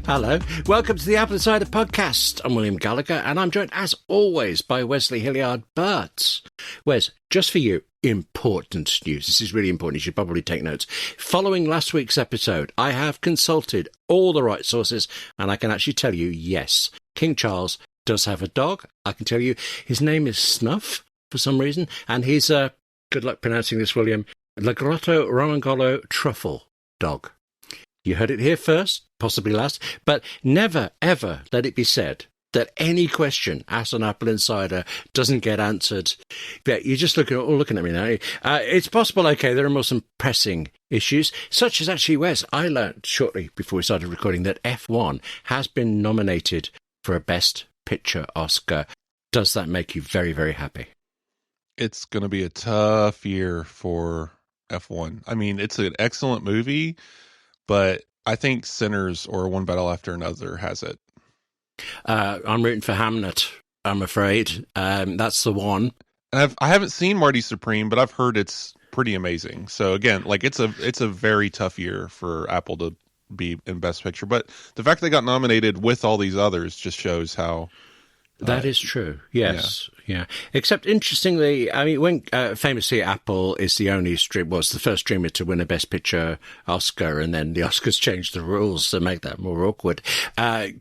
Hello, welcome to the AppleInsider Podcast. I'm William Gallagher, and I'm joined, as always, by Wesley Hilliard. But, Wes, just for you, important news. This is really important. You should probably take notes. Following last week's episode, I have consulted all the right sources, and I can actually tell you, yes, King Charles does have a dog. I can tell you his name is Snuff, for some reason, and he's a, good luck pronouncing this, William, Lagrotto Romangolo Truffle dog. You heard it here first, possibly last, but never, ever let it be said that any question asked on Apple Insider doesn't get answered. Yeah, you're just looking at me now. It's possible, okay, there are more some pressing issues, such as actually, Wes, I learned shortly before we started recording that F1 has been nominated for a Best Picture Oscar. Does that make you very, very happy? It's going to be a tough year for F1. I mean, it's an excellent movie, but I think Sinners or One Battle After Another has it. I'm rooting for Hamnet, I'm afraid. That's the one. And I haven't seen Marty Supreme, but I've heard it's pretty amazing. So again, like it's a very tough year for Apple to be in Best Picture. But the fact they got nominated with all these others just shows how... that is true. Yes. Yeah. Except interestingly, I mean, when famously Apple is the only was the first streamer to win a Best Picture Oscar, and then the Oscars changed the rules to make that more awkward.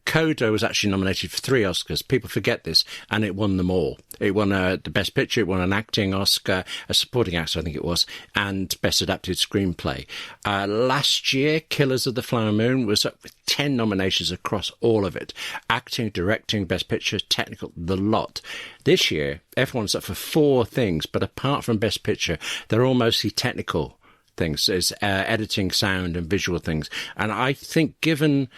Coda was actually nominated for 3 Oscars. People forget this, and it won them all. It won the Best Picture, it won an acting Oscar, a supporting actor, I think it was, and Best Adapted Screenplay. Last year, Killers of the Flower Moon was up with 10 nominations across all of it. Acting, directing, Best Picture, technical, the lot. This year, F1's up for 4 things, but apart from Best Picture, they're all mostly technical things. It's editing, sound, and visual things. And I think, given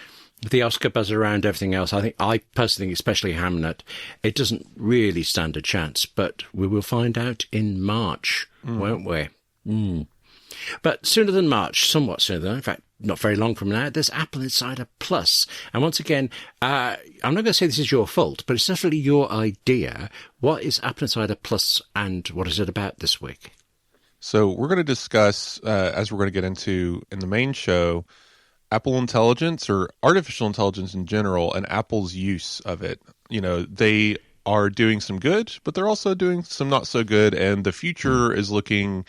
the Oscar buzz around everything else, I personally think, especially Hamnet, it doesn't really stand a chance. But we will find out in March, won't we? But sooner than March, somewhat sooner than, in fact, not very long from now, there's Apple Insider Plus. And once again, I'm not going to say this is your fault, but it's definitely your idea. What is Apple Insider Plus, and what is it about this week? So we're going to discuss, as we're going to get into in the main show, Apple Intelligence, or artificial intelligence in general, and Apple's use of it. You know, they are doing some good, but they're also doing some not so good, and the future is looking...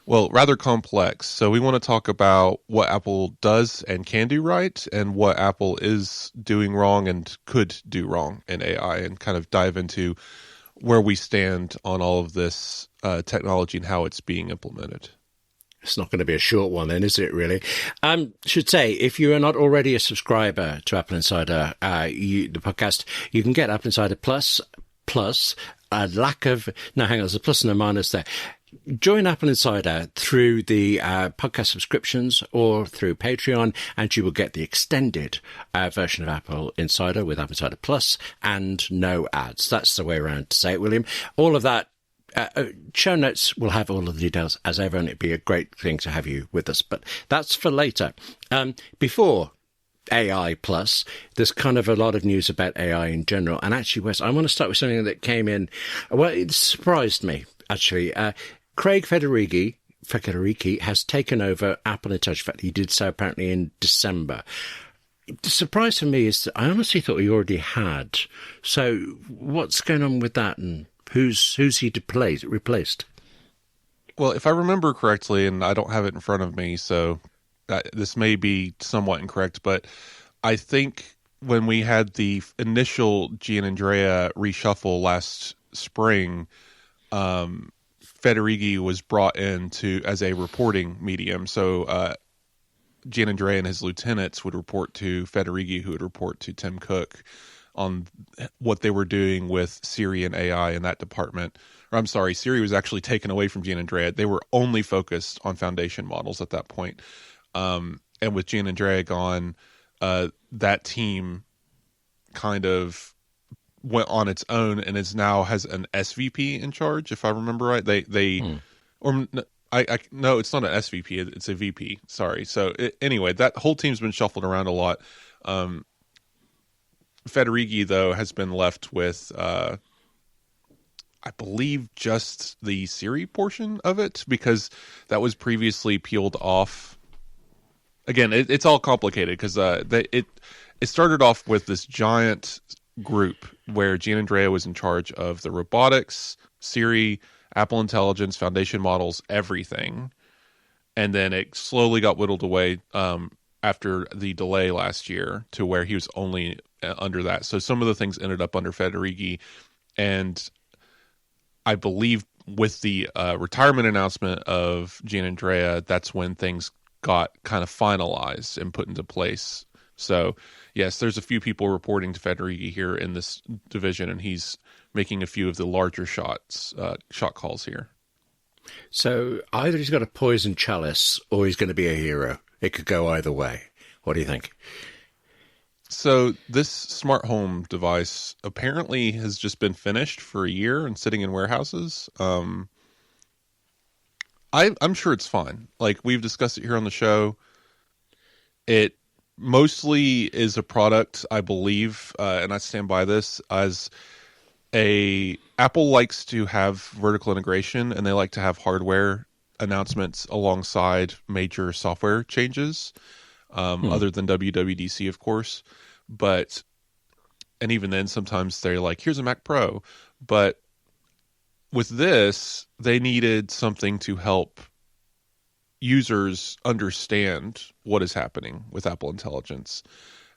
well, rather complex. So we want to talk about what Apple does and can do right, and what Apple is doing wrong and could do wrong in AI, and kind of dive into where we stand on all of this technology and how it's being implemented. It's not going to be a short one then, is it, really? Should say, if you are not already a subscriber to Apple Insider, the podcast, you can get Apple Insider Plus, a lack of... no, hang on, there's a plus and a minus there. Join Apple Insider through the podcast subscriptions or through Patreon, and you will get the extended version of Apple Insider with Apple Insider Plus and no ads. That's the way around to say it, William. All of that, show notes will have all of the details as ever, and it'd be a great thing to have you with us. But that's for later. Before AI Plus, there's kind of a lot of news about AI in general. And actually, Wes, I want to start with something that came in. Well, it surprised me, actually. Craig Federighi has taken over Apple Intelligence. In fact, he did so apparently in December. The surprise for me is that I honestly thought he already had. So what's going on with that, and who's he replaced? Well, if I remember correctly, and I don't have it in front of me, so this may be somewhat incorrect, but I think when we had the initial Gianandrea reshuffle last spring, Federighi was brought in as a reporting medium. So Gianandrea and his lieutenants would report to Federighi, who would report to Tim Cook on what they were doing with Siri and AI in that department. Or I'm sorry, Siri was actually taken away from Gianandrea. They were only focused on foundation models at that point. And with Gianandrea gone, that team kind of went on its own and has an SVP in charge, if I remember right. No, it's not an SVP, it's a VP. Sorry. So anyway, that whole team's been shuffled around a lot. Federighi, though, has been left with, I believe, just the Siri portion of it, because that was previously peeled off. Again, it's all complicated because it started off with this giant group where Gianandrea was in charge of the robotics, Siri, Apple Intelligence, foundation models, everything. And then it slowly got whittled away after the delay last year to where he was only under that. So some of the things ended up under Federighi. And I believe with the retirement announcement of Gianandrea, that's when things got kind of finalized and put into place. So, yes, there's a few people reporting to Federighi here in this division, and he's making a few of the larger shot calls here. So either he's got a poison chalice or he's going to be a hero. It could go either way. What do you think? So this smart home device apparently has just been finished for a year and sitting in warehouses. I'm sure it's fine. Like, we've discussed it here on the show. It mostly is a product, I believe, and I stand by this, as Apple likes to have vertical integration, and they like to have hardware announcements alongside major software changes, other than WWDC, of course. And even then, sometimes they're like, here's a Mac Pro. But with this, they needed something to help users understand what is happening with Apple Intelligence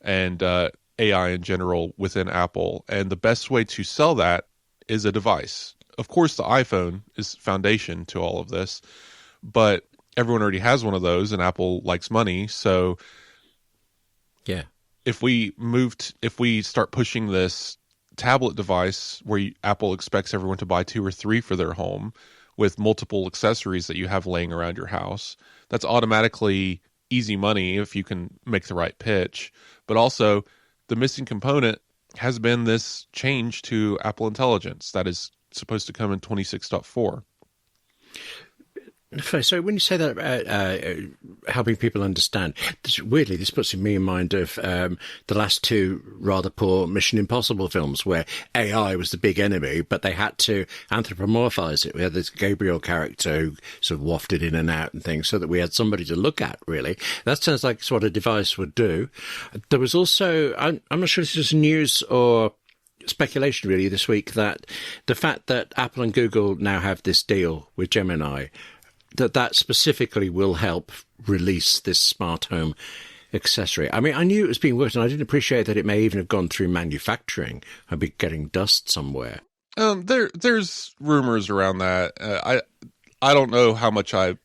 and AI in general within Apple. And the best way to sell that is a device. Of course, the iPhone is foundation to all of this, but everyone already has one of those, and Apple likes money. So yeah, if we start pushing this tablet device where Apple expects everyone to buy 2 or 3 for their home with multiple accessories that you have laying around your house, that's automatically easy money if you can make the right pitch. But also, the missing component has been this change to Apple Intelligence that is supposed to come in 26.4. So when you say that about helping people understand, weirdly, this puts me in mind of the last 2 rather poor Mission Impossible films where AI was the big enemy, but they had to anthropomorphize it. We had this Gabriel character who sort of wafted in and out and things so that we had somebody to look at, really. That sounds like it's what a device would do. There was also, I'm not sure if this was news or speculation really this week, that the fact that Apple and Google now have this deal with Gemini, that specifically will help release this smart home accessory. I mean, I knew it was being worked on. I didn't appreciate that it may even have gone through manufacturing and be getting dust somewhere. There's rumors around that. I don't know how much I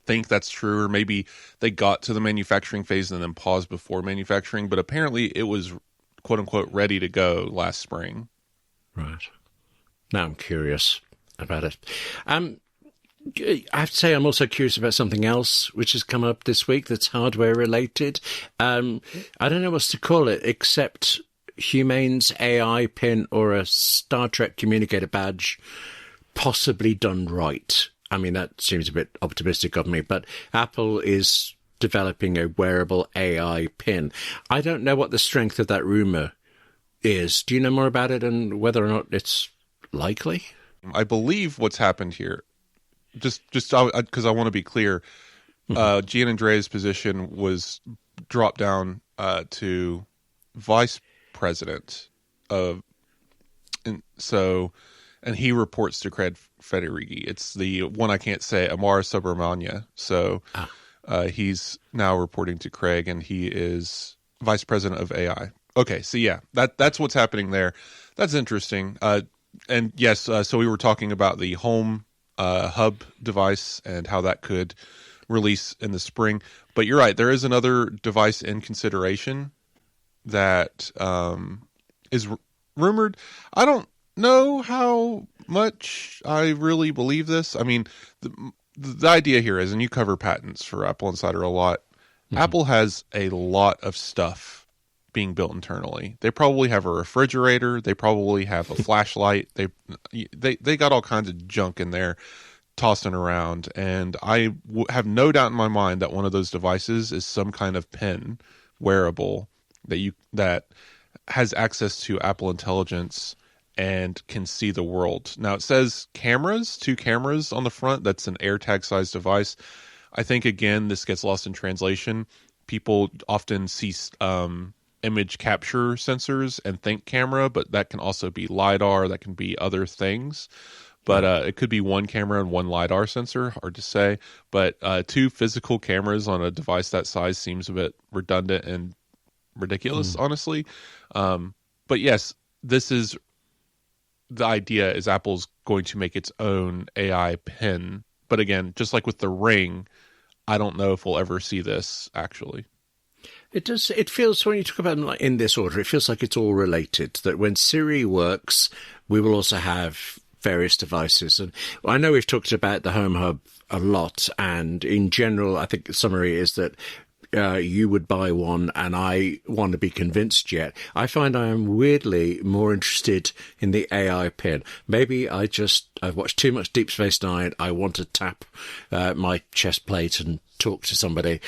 think that's true, or maybe they got to the manufacturing phase and then paused before manufacturing. But apparently, it was quote unquote ready to go last spring. Right. Now I'm curious about it. I have to say I'm also curious about something else which has come up this week that's hardware related. I don't know what to call it except Humane's AI pin or a Star Trek communicator badge, possibly done right. I mean, that seems a bit optimistic of me, but Apple is developing a wearable AI pin. I don't know what the strength of that rumor is. Do you know more about it and whether or not it's likely? I believe what's happened here, just because I want to be clear, Gianandrea's position was dropped down to vice president of, and he reports to Craig Federighi. It's the one I can't say, Amara Subramania. So he's now reporting to Craig, and he is vice president of AI. Okay, so yeah, that's what's happening there. That's interesting. And yes, so we were talking about the home hub device and how that could release in the spring. But you're right, there is another device in consideration that is rumored. I don't know how much I really believe this. I mean, the idea here is, and you cover patents for Apple Insider a lot, Apple has a lot of stuff being built internally. They probably have a refrigerator. They probably have a flashlight. They got all kinds of junk in there tossing around. And I have no doubt in my mind that one of those devices is some kind of pen wearable that has access to Apple Intelligence and can see the world. Now it says 2 cameras on the front. That's an AirTag sized device. I think again, this gets lost in translation. people often see image capture sensors and think camera, but that can also be LiDAR, that can be other things. But it could be one camera and one LiDAR sensor, hard to say. But two physical cameras on a device that size seems a bit redundant and ridiculous, honestly. But yes, this is the idea is Apple's going to make its own AI pen. But again, just like with the Ring, I don't know if we'll ever see this actually. It does. It feels, when you talk about them like in this order, it feels like it's all related. That when Siri works, we will also have various devices. And I know we've talked about the Home Hub a lot, and in general, I think the summary is that you would buy one, and I want to be convinced yet. I find I am weirdly more interested in the AI pen. Maybe I've watched too much Deep Space Nine. I want to tap my chest plate and talk to somebody.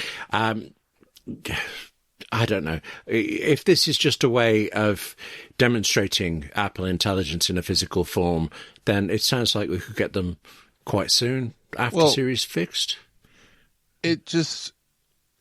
I don't know. If this is just a way of demonstrating Apple intelligence in a physical form, then it sounds like we could get them quite soon after Siri's fixed. It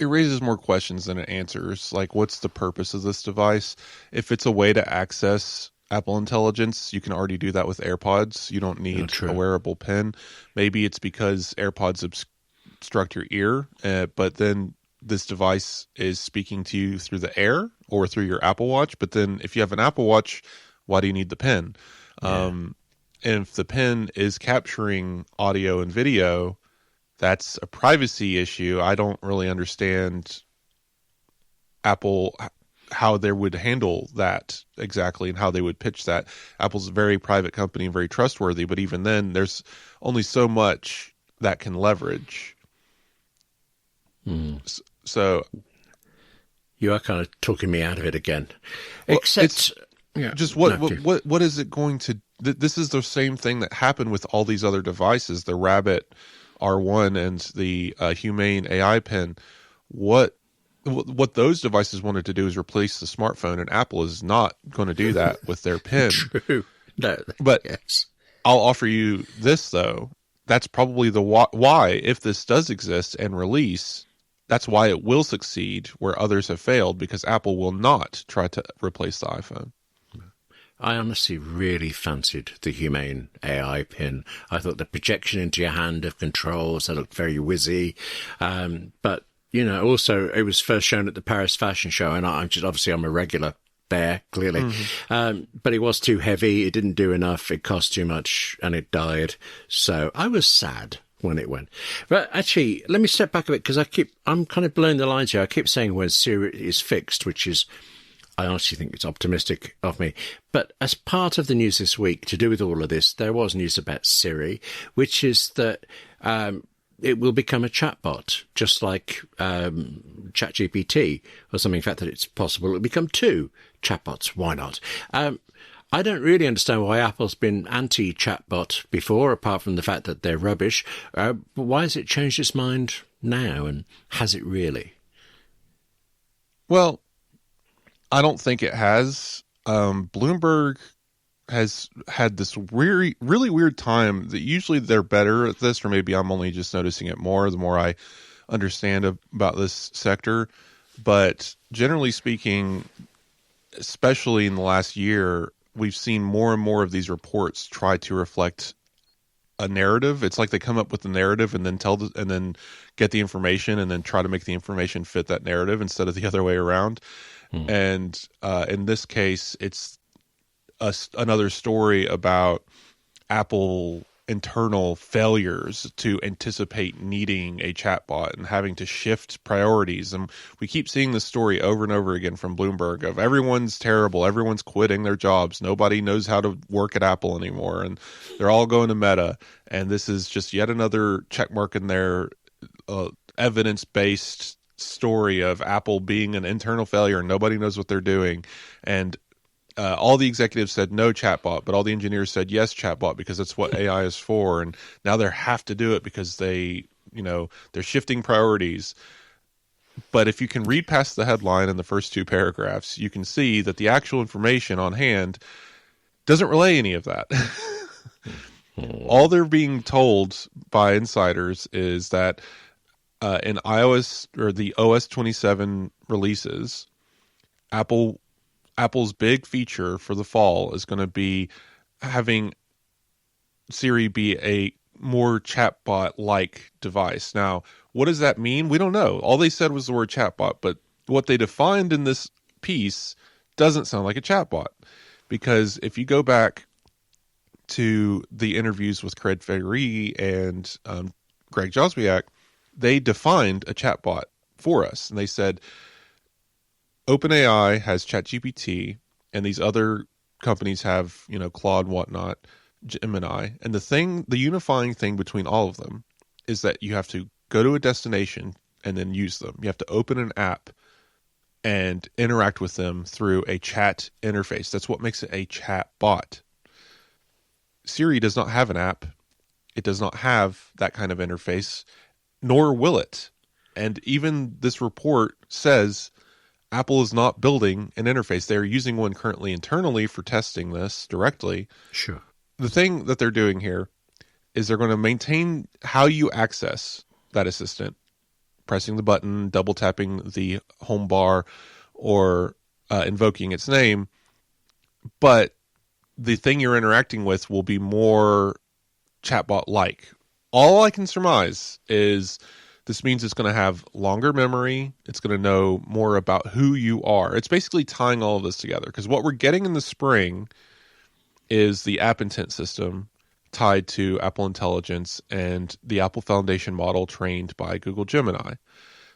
raises more questions than it answers. Like, what's the purpose of this device? If it's a way to access Apple Intelligence, you can already do that with AirPods. You don't need a wearable pen. Maybe it's because AirPods obstruct your ear, but then this device is speaking to you through the air or through your Apple Watch. But then if you have an Apple Watch, why do you need the pen? Yeah. And if the pen is capturing audio and video, that's a privacy issue. I don't really understand Apple, how they would handle that exactly and how they would pitch that. Apple's a very private company and very trustworthy, but even then, there's only so much that can leverage. So you are kind of talking me out of it again. Except, just what is it going to? This is the same thing that happened with all these other devices, the Rabbit R1 and the Humane AI pen. What those devices wanted to do is replace the smartphone, and Apple is not going to do that with their pen. True. No, but yes. I'll offer you this though. That's probably the why, if this does exist and release, that's why it will succeed where others have failed, because Apple will not try to replace the iPhone. I honestly really fancied the Humane AI pin. I thought the projection into your hand of controls, that looked very whizzy. But, also it was first shown at the Paris Fashion Show, and I'm a regular there, clearly. But it was too heavy. It didn't do enough. It cost too much, and it died. So I was sad when it went. But actually, let me step back a bit, because I'm kind of blowing the lines here. I keep saying when Siri is fixed, which is, I honestly think it's optimistic of me. But as part of the news this week, to do with all of this, there was news about Siri, which is that it will become a chatbot, just like ChatGPT or something. In fact, that it's possible it'll become two chatbots. Why not? I don't really understand why Apple's been anti-chatbot before, apart from the fact that they're rubbish. But why has it changed its mind now, and has it really? Well, I don't think it has. Bloomberg has had this really weird time that usually they're better at this, or maybe I'm only just noticing it more the more I understand about this sector. But generally speaking, especially in the last year, we've seen more and more of these reports try to reflect a narrative. It's like they come up with the narrative and then get the information and then try to make the information fit that narrative instead of the other way around. And in this case, it's another story about Apple internal failures to anticipate needing a chatbot and having to shift priorities. And we keep seeing this story over and over again from Bloomberg of everyone's terrible, everyone's quitting their jobs, nobody knows how to work at Apple anymore, and they're all going to Meta. And this is just yet another checkmark in their evidence-based story of Apple being an internal failure and nobody knows what they're doing. And all the executives said no chatbot, but all the engineers said yes chatbot, because that's what AI is for. And now they have to do it because they're shifting priorities. But if you can read past the headline in the first two paragraphs, you can see that the actual information on hand doesn't relay any of that. All they're being told by insiders is that in iOS or the OS 27 releases, Apple's big feature for the fall is going to be having Siri be a more chatbot-like device. Now, what does that mean? We don't know. All they said was the word chatbot, but what they defined in this piece doesn't sound like a chatbot. Because if you go back to the interviews with Craig Federighi and Greg Joswiak, they defined a chatbot for us. And they said, OpenAI has ChatGPT, and these other companies have, Claude and whatnot, Gemini. And the unifying thing between all of them is that you have to go to a destination and then use them. You have to open an app and interact with them through a chat interface. That's what makes it a chat bot. Siri does not have an app. It does not have that kind of interface, nor will it. And even this report says Apple is not building an interface. They're using one currently internally for testing this directly. Sure. The thing that they're doing here is they're going to maintain how you access that assistant, pressing the button, double tapping the home bar, or invoking its name. But the thing you're interacting with will be more chatbot-like. All I can surmise is this means it's going to have longer memory. It's going to know more about who you are. It's basically tying all of this together, because what we're getting in the spring is the app intent system tied to Apple Intelligence and the Apple Foundation model trained by Google Gemini.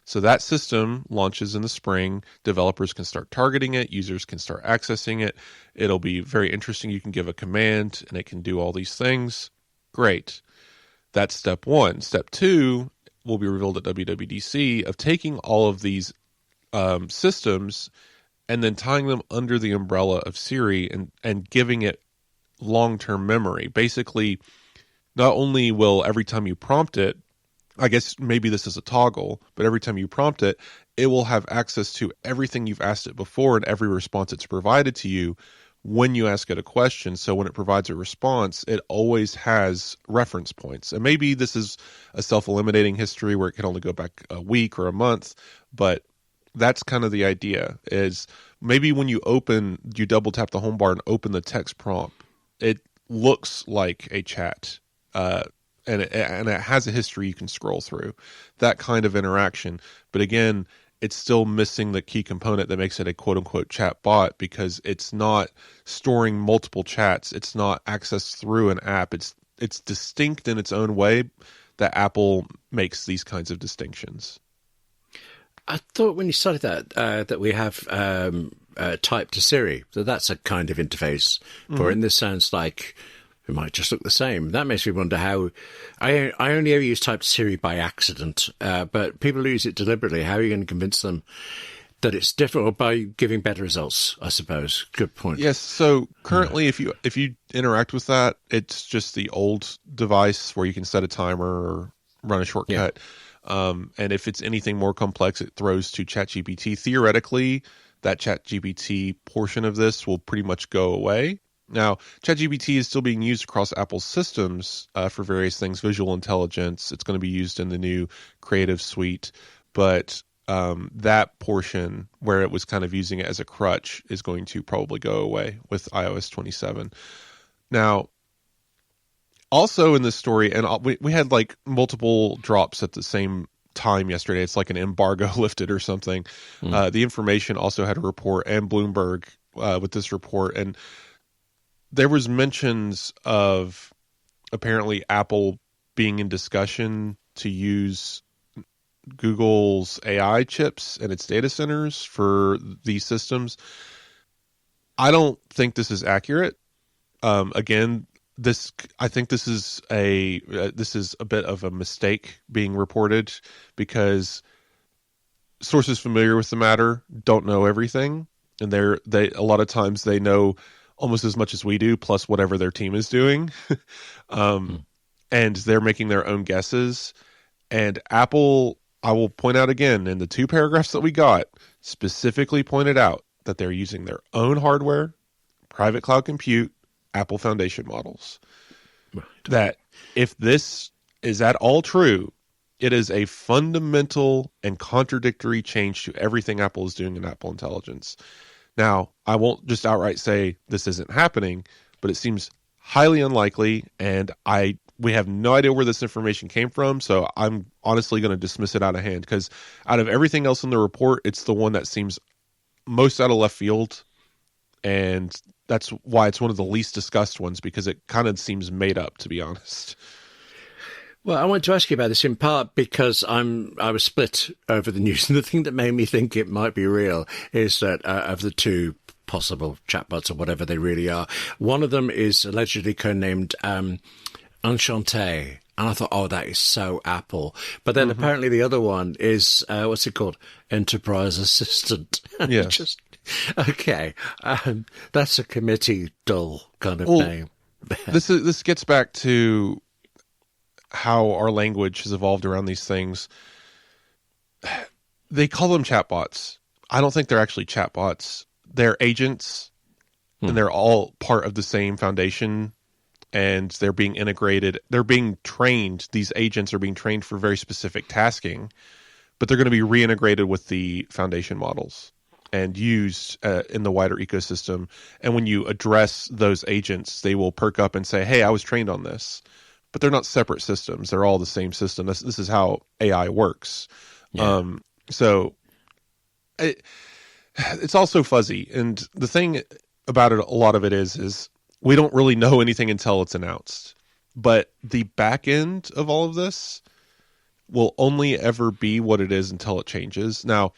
So that system launches in the spring. Developers can start targeting it. Users can start accessing it. It'll be very interesting. You can give a command and it can do all these things. Great. That's step one. Step two will be revealed at WWDC of taking all of these systems and then tying them under the umbrella of Siri and giving it long-term memory. Basically, not only will every time you prompt it, I guess maybe this is a toggle, but every time you prompt it, it will have access to everything you've asked it before and every response it's provided to you when you ask it a question. So when it provides a response, it always has reference points. And maybe this is a self-eliminating history where it can only go back a week or a month, but that's kind of the idea. Is maybe when you double tap the home bar and open the text prompt, it looks like a chat, and it has a history you can scroll through, that kind of interaction. But again, it's still missing the key component that makes it a quote-unquote chat bot, because it's not storing multiple chats. It's not accessed through an app. It's distinct in its own way that Apple makes these kinds of distinctions. I thought when you started that we have type to Siri, that's a kind of interface for it. And this sounds like it might just look the same. That makes me wonder how. I only ever use type to Siri by accident, but people who use it deliberately, how are you going to convince them that it's different, or by giving better results, I suppose? Good point. Yes, so currently if you interact with that, it's just the old device where you can set a timer or run a shortcut. Yeah. And if it's anything more complex, it throws to ChatGPT. Theoretically, that ChatGPT portion of this will pretty much go away. Now, ChatGPT is still being used across Apple's systems for various things, visual intelligence. It's going to be used in the new Creative Suite. But that portion where it was kind of using it as a crutch is going to probably go away with iOS 27. Now, also in this story, and we had like multiple drops at the same time yesterday. It's like an embargo lifted or something. The Information also had a report, and Bloomberg with this report. And there was mentions of apparently Apple being in discussion to use Google's AI chips and its data centers for these systems. I don't think this is accurate. Again, I think this is a bit of a mistake being reported, because sources familiar with the matter don't know everything, and they a lot of times they know almost as much as we do, plus whatever their team is doing, and they're making their own guesses. And Apple, I will point out again, in the 2 paragraphs that we got, specifically pointed out that they're using their own hardware, private cloud compute, Apple Foundation models. Right. That if this is at all true, It is a fundamental and contradictory change to everything Apple is doing in Apple Intelligence. Now, I won't just outright say this isn't happening, but it seems highly unlikely, and we have no idea where this information came from, so I'm honestly going to dismiss it out of hand, because out of everything else in the report, it's the one that seems most out of left field, and that's why it's one of the least discussed ones, because it kind of seems made up, to be honest. Well, I want to ask you about this in part because I was split over the news, and the thing that made me think it might be real is that of the two possible chatbots or whatever they really are, one of them is allegedly codenamed Enchanté. And I thought, oh, that is so Apple. But then apparently the other one is, what's it called? Enterprise Assistant. Yes. Just, okay. That's a committee dull kind of name. This gets back to how our language has evolved around these things. They call them chatbots. I don't think they're actually chatbots. They're agents, and they're all part of the same foundation, and they're being integrated. They're being trained. These agents are being trained for very specific tasking, but they're going to be reintegrated with the foundation models and used in the wider ecosystem. And when you address those agents, they will perk up and say, hey, I was trained on this. But they're not separate systems. They're all the same system. This is how AI works. Yeah. So it's also fuzzy. And the thing about it, a lot of it is we don't really know anything until it's announced. But the back end of all of this will only ever be what it is until it changes. Now,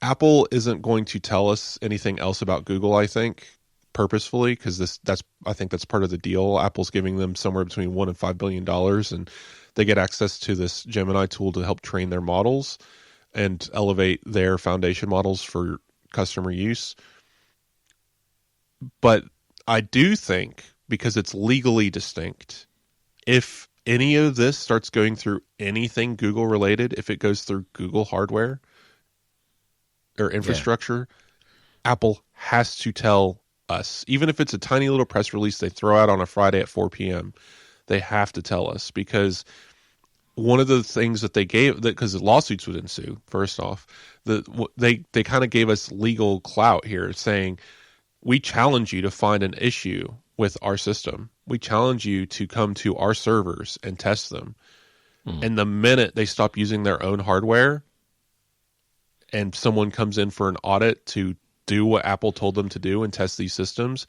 Apple isn't going to tell us anything else about Google, I think, purposefully, because I think that's part of the deal. Apple's giving them somewhere between $1 and $5 billion, and they get access to this Gemini tool to help train their models and elevate their foundation models for customer use. But I do think, because it's legally distinct, if any of this starts going through anything Google related, if it goes through Google hardware or infrastructure, Apple has to tell us, even if it's a tiny little press release they throw out on a Friday at 4 p.m., they have to tell us, because one of the things that they gave, because the lawsuits would ensue, first off, they kind of gave us legal clout here, saying, we challenge you to find an issue with our system. We challenge you to come to our servers and test them. And the minute they stop using their own hardware and someone comes in for an audit to do what Apple told them to do and test these systems,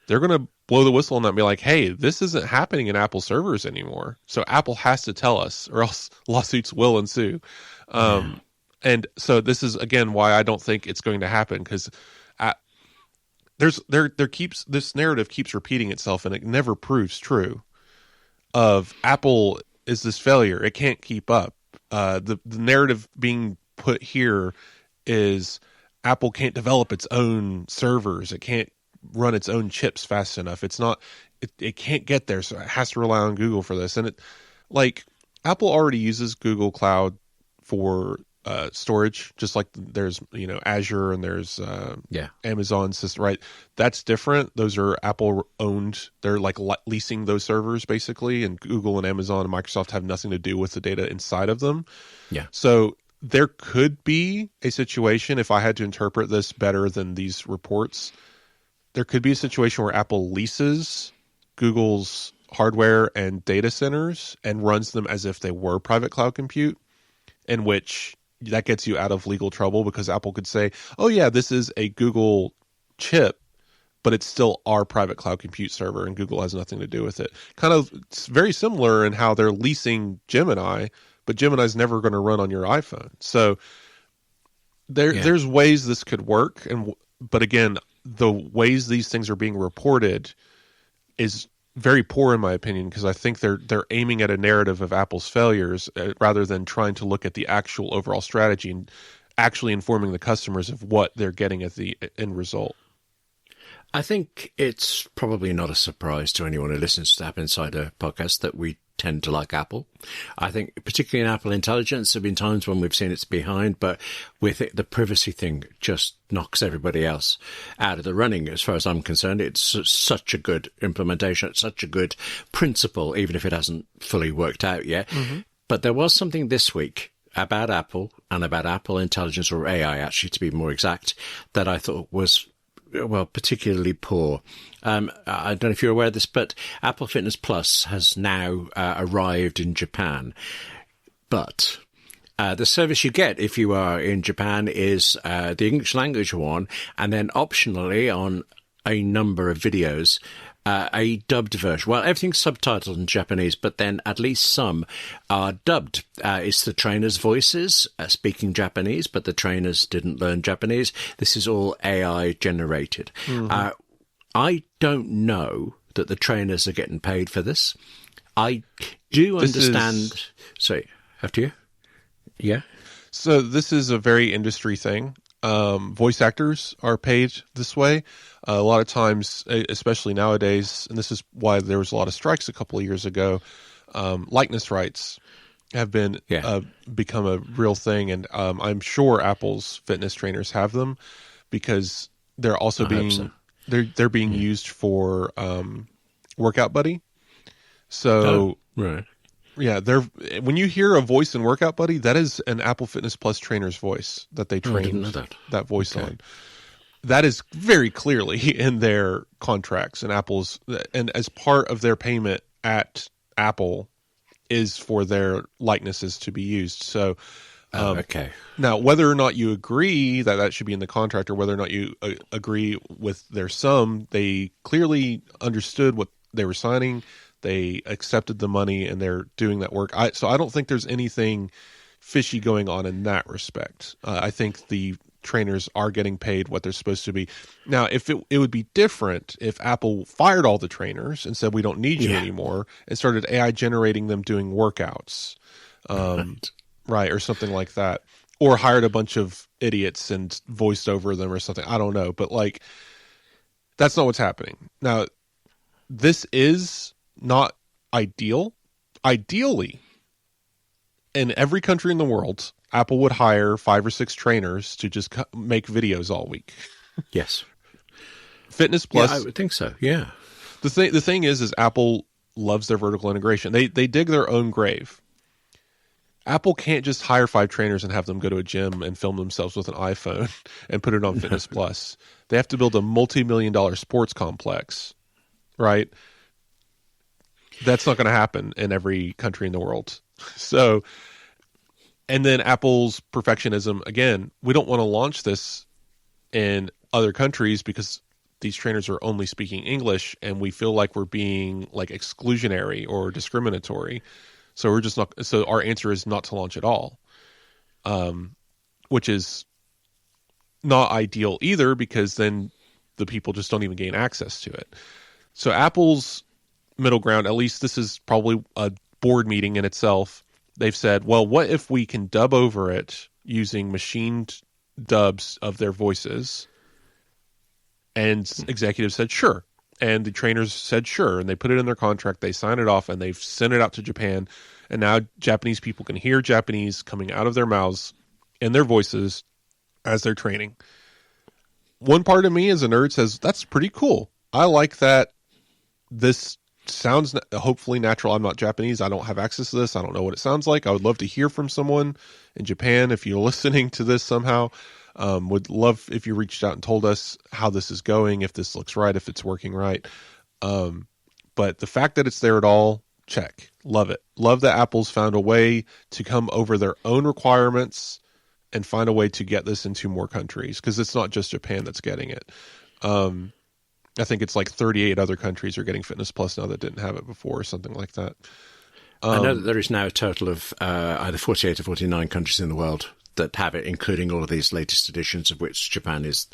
they're going to blow the whistle on that and be like, hey, this isn't happening in Apple servers anymore. So Apple has to tell us, or else lawsuits will ensue. And so this is, again, why I don't think it's going to happen, because this narrative keeps repeating itself, and it never proves true. Of Apple is this failure, it can't keep up. The narrative being put here is Apple can't develop its own servers. It can't run its own chips fast enough. It can't get there, so it has to rely on Google for this. And Apple already uses Google Cloud for storage, just like there's Azure and there's Amazon system, right? That's different. Those are Apple owned. They're like leasing those servers basically, and Google and Amazon and Microsoft have nothing to do with the data inside of them. Yeah. So there could be a situation, if I had to interpret this better than these reports, there could be a situation where Apple leases Google's hardware and data centers and runs them as if they were private cloud compute, in which that gets you out of legal trouble, because Apple could say, oh yeah, this is a Google chip, but it's still our private cloud compute server and Google has nothing to do with it. It's very similar in how they're leasing Gemini, but Gemini's never going to run on your iPhone. So there's ways this could work, but again, the ways these things are being reported is very poor in my opinion, because I think they're aiming at a narrative of Apple's failures rather than trying to look at the actual overall strategy and actually informing the customers of what they're getting at the end result. I think it's probably not a surprise to anyone who listens to the AppleInsider podcast that we tend to like Apple. I think particularly in Apple Intelligence, there have been times when we've seen it's behind, but with it, the privacy thing just knocks everybody else out of the running. As far as I'm concerned, it's such a good implementation. It's such a good principle, even if it hasn't fully worked out yet. Mm-hmm. But there was something this week about Apple and about Apple Intelligence, or AI actually to be more exact, that I thought was, well, particularly poor. I don't know if you're aware of this, but Apple Fitness Plus has now arrived in Japan. But the service you get if you are in Japan is the English language one, and then optionally on a number of videos, a dubbed version. Well, everything's subtitled in Japanese, but then at least some are dubbed. It's the trainers' voices speaking Japanese, but the trainers didn't learn Japanese. This is all AI generated. Mm-hmm. I don't know that the trainers are getting paid for this. I do understand. Sorry, after you. Yeah. So this is a very industry thing. Voice actors are paid this way. A lot of times, especially nowadays, and this is why there was a lot of strikes a couple of years ago, likeness rights have been become a real thing. And I'm sure Apple's fitness trainers have them because they're also they're being used for Workout Buddy. So right. Yeah, when you hear a voice in Workout Buddy, that is an Apple Fitness Plus trainer's voice that they trained that voice on. That is very clearly in their contracts, and as part of their payment at Apple is for their likenesses to be used. So, now whether or not you agree that should be in the contract, or whether or not you agree with their sum, they clearly understood what they were signing. They accepted the money and they're doing that work. So I don't think there's anything fishy going on in that respect. I think the trainers are getting paid what they're supposed to be. Now, if it would be different if Apple fired all the trainers and said, we don't need you anymore, and started AI generating them doing workouts, right, or something like that, or hired a bunch of idiots and voiced over them or something. I don't know. But that's not what's happening. Now, this is not ideal. Ideally, in every country in the world, Apple would hire 5 or 6 trainers to just make videos all week. Yes. Fitness Plus. Yeah, I would think so. Yeah. The thing is Apple loves their vertical integration. They dig their own grave. Apple can't just hire 5 trainers and have them go to a gym and film themselves with an iPhone and put it on Fitness Plus. They have to build a multi-million-dollar sports complex, right? That's not going to happen in every country in the world. So, and then Apple's perfectionism, again, we don't want to launch this in other countries because these trainers are only speaking English and we feel like we're being exclusionary or discriminatory. So we're just not, so our answer is not to launch at all. Which is not ideal either because then the people just don't even gain access to it. So Apple's middle ground, at least this is probably a board meeting in itself. They've said, well, what if we can dub over it using machined dubs of their voices? And executives said, sure. And the trainers said, sure. And they put it in their contract. They signed it off and they've sent it out to Japan. And now Japanese people can hear Japanese coming out of their mouths in their voices as they're training. One part of me as a nerd says, that's pretty cool. I like that this sounds hopefully natural. I'm not Japanese. I don't have access to this. I don't know what it sounds like. I would love to hear from someone in Japan. If you're listening to this somehow, would love if you reached out and told us how this is going, if this looks right, if it's working right. But the fact that it's there at all, check. Love it. Love that Apple's found a way to come over their own requirements and find a way to get this into more countries, because it's not just Japan that's getting it. I think it's 38 other countries are getting Fitness Plus now that didn't have it before, or something like that. I know that there is now a total of either 48 or 49 countries in the world that have it, including all of these latest editions, of which Japan is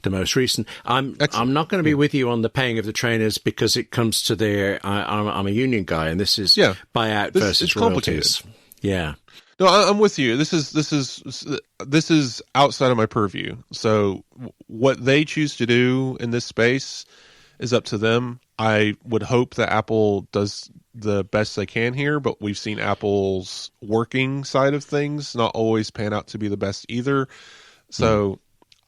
the most recent. I'm not going to be with you on the paying of the trainers because it comes to their. I'm a union guy, and this is buyout versus royalties. Yeah. No, I'm with you. This is outside of my purview. So what they choose to do in this space is up to them. I would hope that Apple does the best they can here, but we've seen Apple's working side of things not always pan out to be the best either. So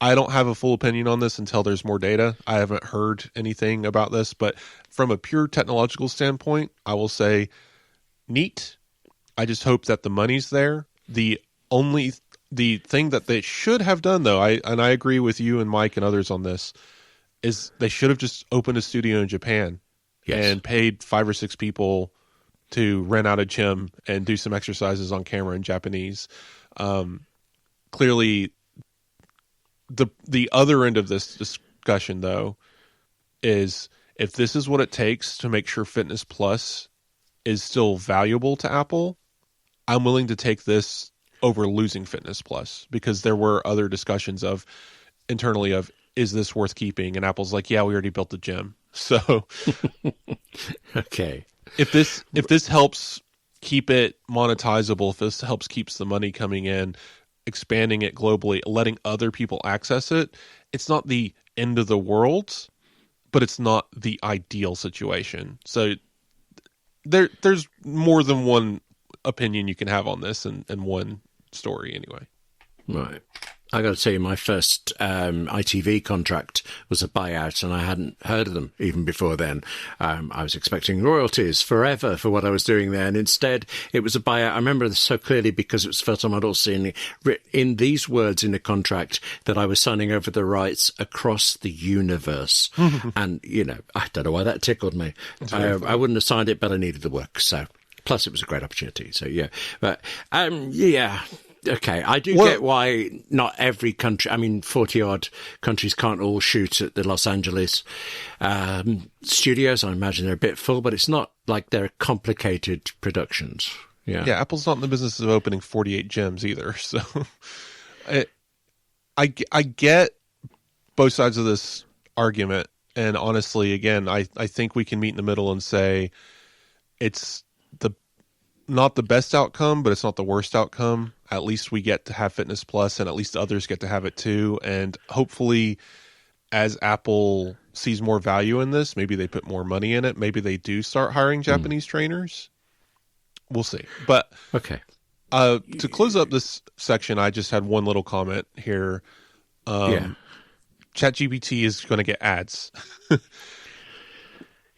I don't have a full opinion on this until there's more data. I haven't heard anything about this, but from a pure technological standpoint, I will say neat. I just hope that the money's there. The thing that they should have done, though, I agree with you and Mike and others on this, is they should have just opened a studio in Japan and paid 5 or 6 people to rent out a gym and do some exercises on camera in Japanese. Clearly, the other end of this discussion, though, is if this is what it takes to make sure Fitness Plus is still valuable to Apple, I'm willing to take this over losing Fitness Plus, because there were other discussions internally of, is this worth keeping? And Apple's like, yeah, we already built the gym. So okay. If this helps keep it monetizable, if this helps keeps the money coming in, expanding it globally, letting other people access it, it's not the end of the world, but it's not the ideal situation. So there's more than one opinion you can have on this, and one story anyway. Right. I got to tell you, my first ITV contract was a buyout, and I hadn't heard of them even before then. I was expecting royalties forever for what I was doing there, and instead it was a buyout. I remember this so clearly because it was the first time I'd also seen it in these words in the contract that I was signing over the rights across the universe. And, I don't know why that tickled me. I wouldn't have signed it, but I needed the work. So, plus it was a great opportunity. So, yeah. But, yeah. Okay, I do get why not every country, 40-odd countries can't all shoot at the Los Angeles studios. I imagine they're a bit full, but it's not like they're complicated productions. Yeah, Apple's not in the business of opening 48 gyms either. So I get both sides of this argument. And honestly, again, I think we can meet in the middle and say it's not the best outcome, but it's not the worst outcome. At least we get to have Fitness Plus, and at least others get to have it too. And hopefully, as Apple sees more value in this, maybe they put more money in it. Maybe they do start hiring Japanese trainers. We'll see. But okay. To close up this section, I just had one little comment here. ChatGPT is going to get ads.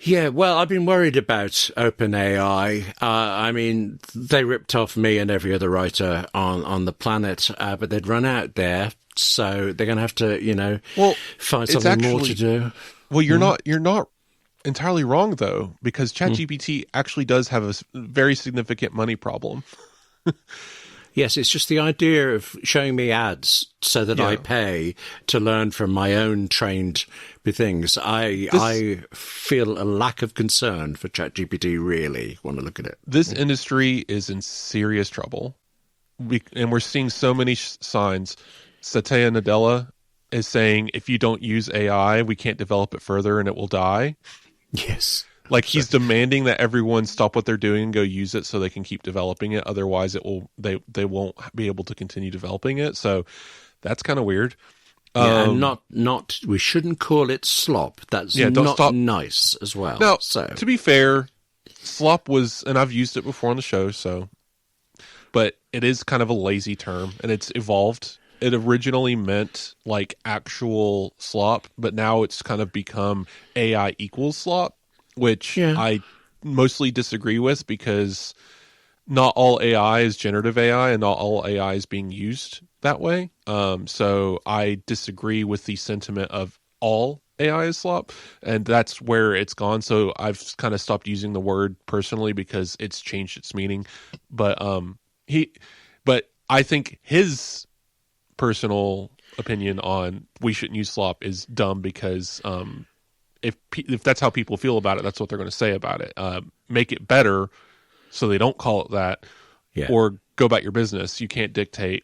Yeah, well, I've been worried about OpenAI. They ripped off me and every other writer on the planet, but they'd run out there, so they're going to have to, find something more to do. Well, you're not entirely wrong, though, because ChatGPT actually does have a very significant money problem. Yes, it's just the idea of showing me ads so that I pay to learn from my own trained things. I feel a lack of concern for ChatGPT, really, when I look at it. This industry is in serious trouble. And we're seeing so many signs. Satya Nadella is saying, if you don't use AI, we can't develop it further and it will die. Yes. Like he's demanding that everyone stop what they're doing and go use it so they can keep developing it. Otherwise, they won't be able to continue developing it. So that's kind of weird. And not we shouldn't call it slop. That's nice as well. Now, so to be fair, slop was, and I've used it before on the show, but it is kind of a lazy term, and it's evolved. It originally meant like actual slop, but now it's kind of become AI equals slop, which I mostly disagree with, because not all AI is generative AI and not all AI is being used that way. So I disagree with the sentiment of all AI is slop, and that's where it's gone. So I've kind of stopped using the word personally because it's changed its meaning. But I think his personal opinion on we shouldn't use slop is dumb, because if that's how people feel about it, that's what they're going to say about it. Make it better so they don't call it that, or go about your business. You can't dictate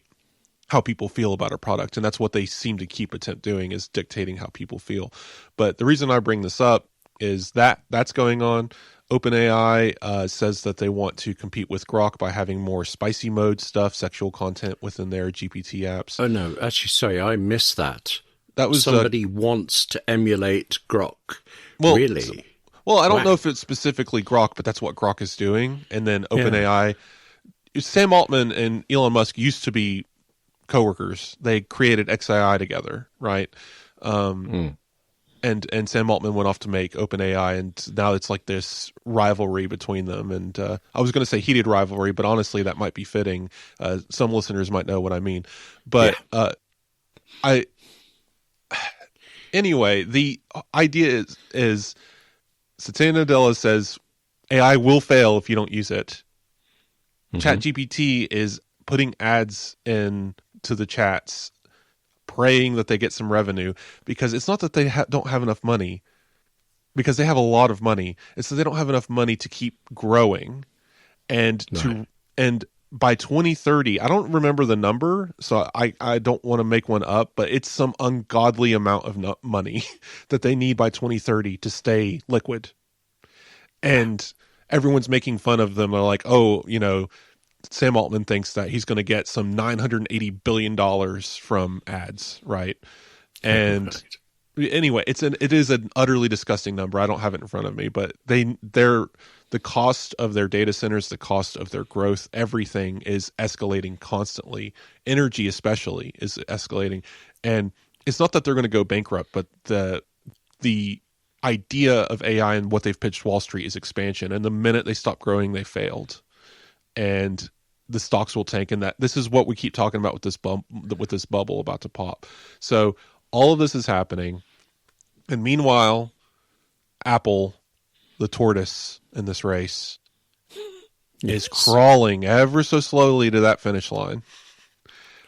how people feel about a product, and that's what they seem to keep doing, is dictating how people feel. But the reason I bring this up is that's going on. OpenAI says that they want to compete with Grok by having more spicy mode stuff, sexual content within their GPT apps. Oh no, actually, sorry, I missed that. That was somebody wants to emulate Grok. Well, really? Well, I don't know if it's specifically Grok, but that's what Grok is doing. And then OpenAI, Sam Altman and Elon Musk used to be coworkers. They created XAI together, right? and Sam Altman went off to make OpenAI, and now it's like this rivalry between them. And I was going to say heated rivalry, but honestly, that might be fitting. Some listeners might know what I mean. But anyway, the idea is Satya Nadella says AI will fail if you don't use it. ChatGPT is putting ads in to the chats, praying that they get some revenue, because it's not that they don't have enough money, because they have a lot of money. It's that they don't have enough money to keep growing, and by 2030, I don't remember the number, so I don't want to make one up, but it's some ungodly amount of money that they need by 2030 to stay liquid. And everyone's making fun of them. They're like, oh, Sam Altman thinks that he's going to get some $980 billion from ads, right? And anyway, it is an utterly disgusting number. I don't have it in front of me, but the cost of their data centers, the cost of their growth, everything is escalating constantly. Energy especially is escalating. And it's not that they're going to go bankrupt, but the idea of AI and what they've pitched Wall Street is expansion. And the minute they stop growing, they failed. And the stocks will tank, and that this is what we keep talking about with this bubble about to pop. So all of this is happening, and meanwhile, Apple, the tortoise in this race, is crawling ever so slowly to that finish line,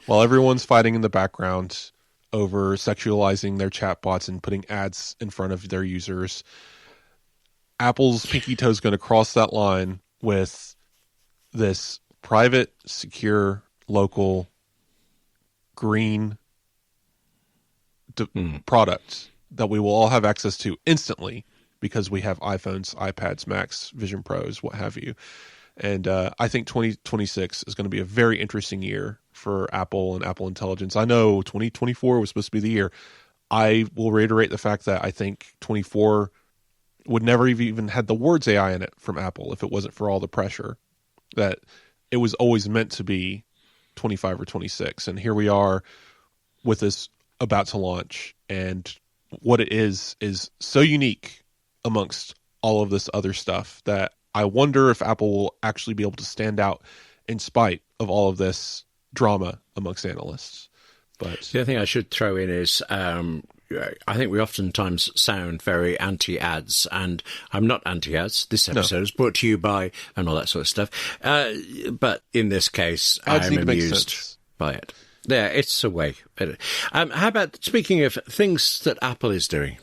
while everyone's fighting in the background over sexualizing their chatbots and putting ads in front of their users. Apple's pinky toe is going to cross that line with this private, secure, local, green product that we will all have access to instantly because we have iPhones, iPads, Macs, Vision Pros, what have you. And I think 2026 is going to be a very interesting year for Apple and Apple Intelligence. I know 2024 was supposed to be the year. I will reiterate the fact that I think 24 would never have even had the words AI in it from Apple if it wasn't for all the pressure. That it was always meant to be 25 or 26. And here we are with this about to launch. And what it is so unique amongst all of this other stuff that I wonder if Apple will actually be able to stand out in spite of all of this drama amongst analysts. But the other thing I should throw in is I think we oftentimes sound very anti-ads, and I'm not anti-ads. This episode is brought to you by, and all that sort of stuff. But in this case, ads I'm amused by it. Yeah, it's a way. How about, speaking of things that Apple is doing,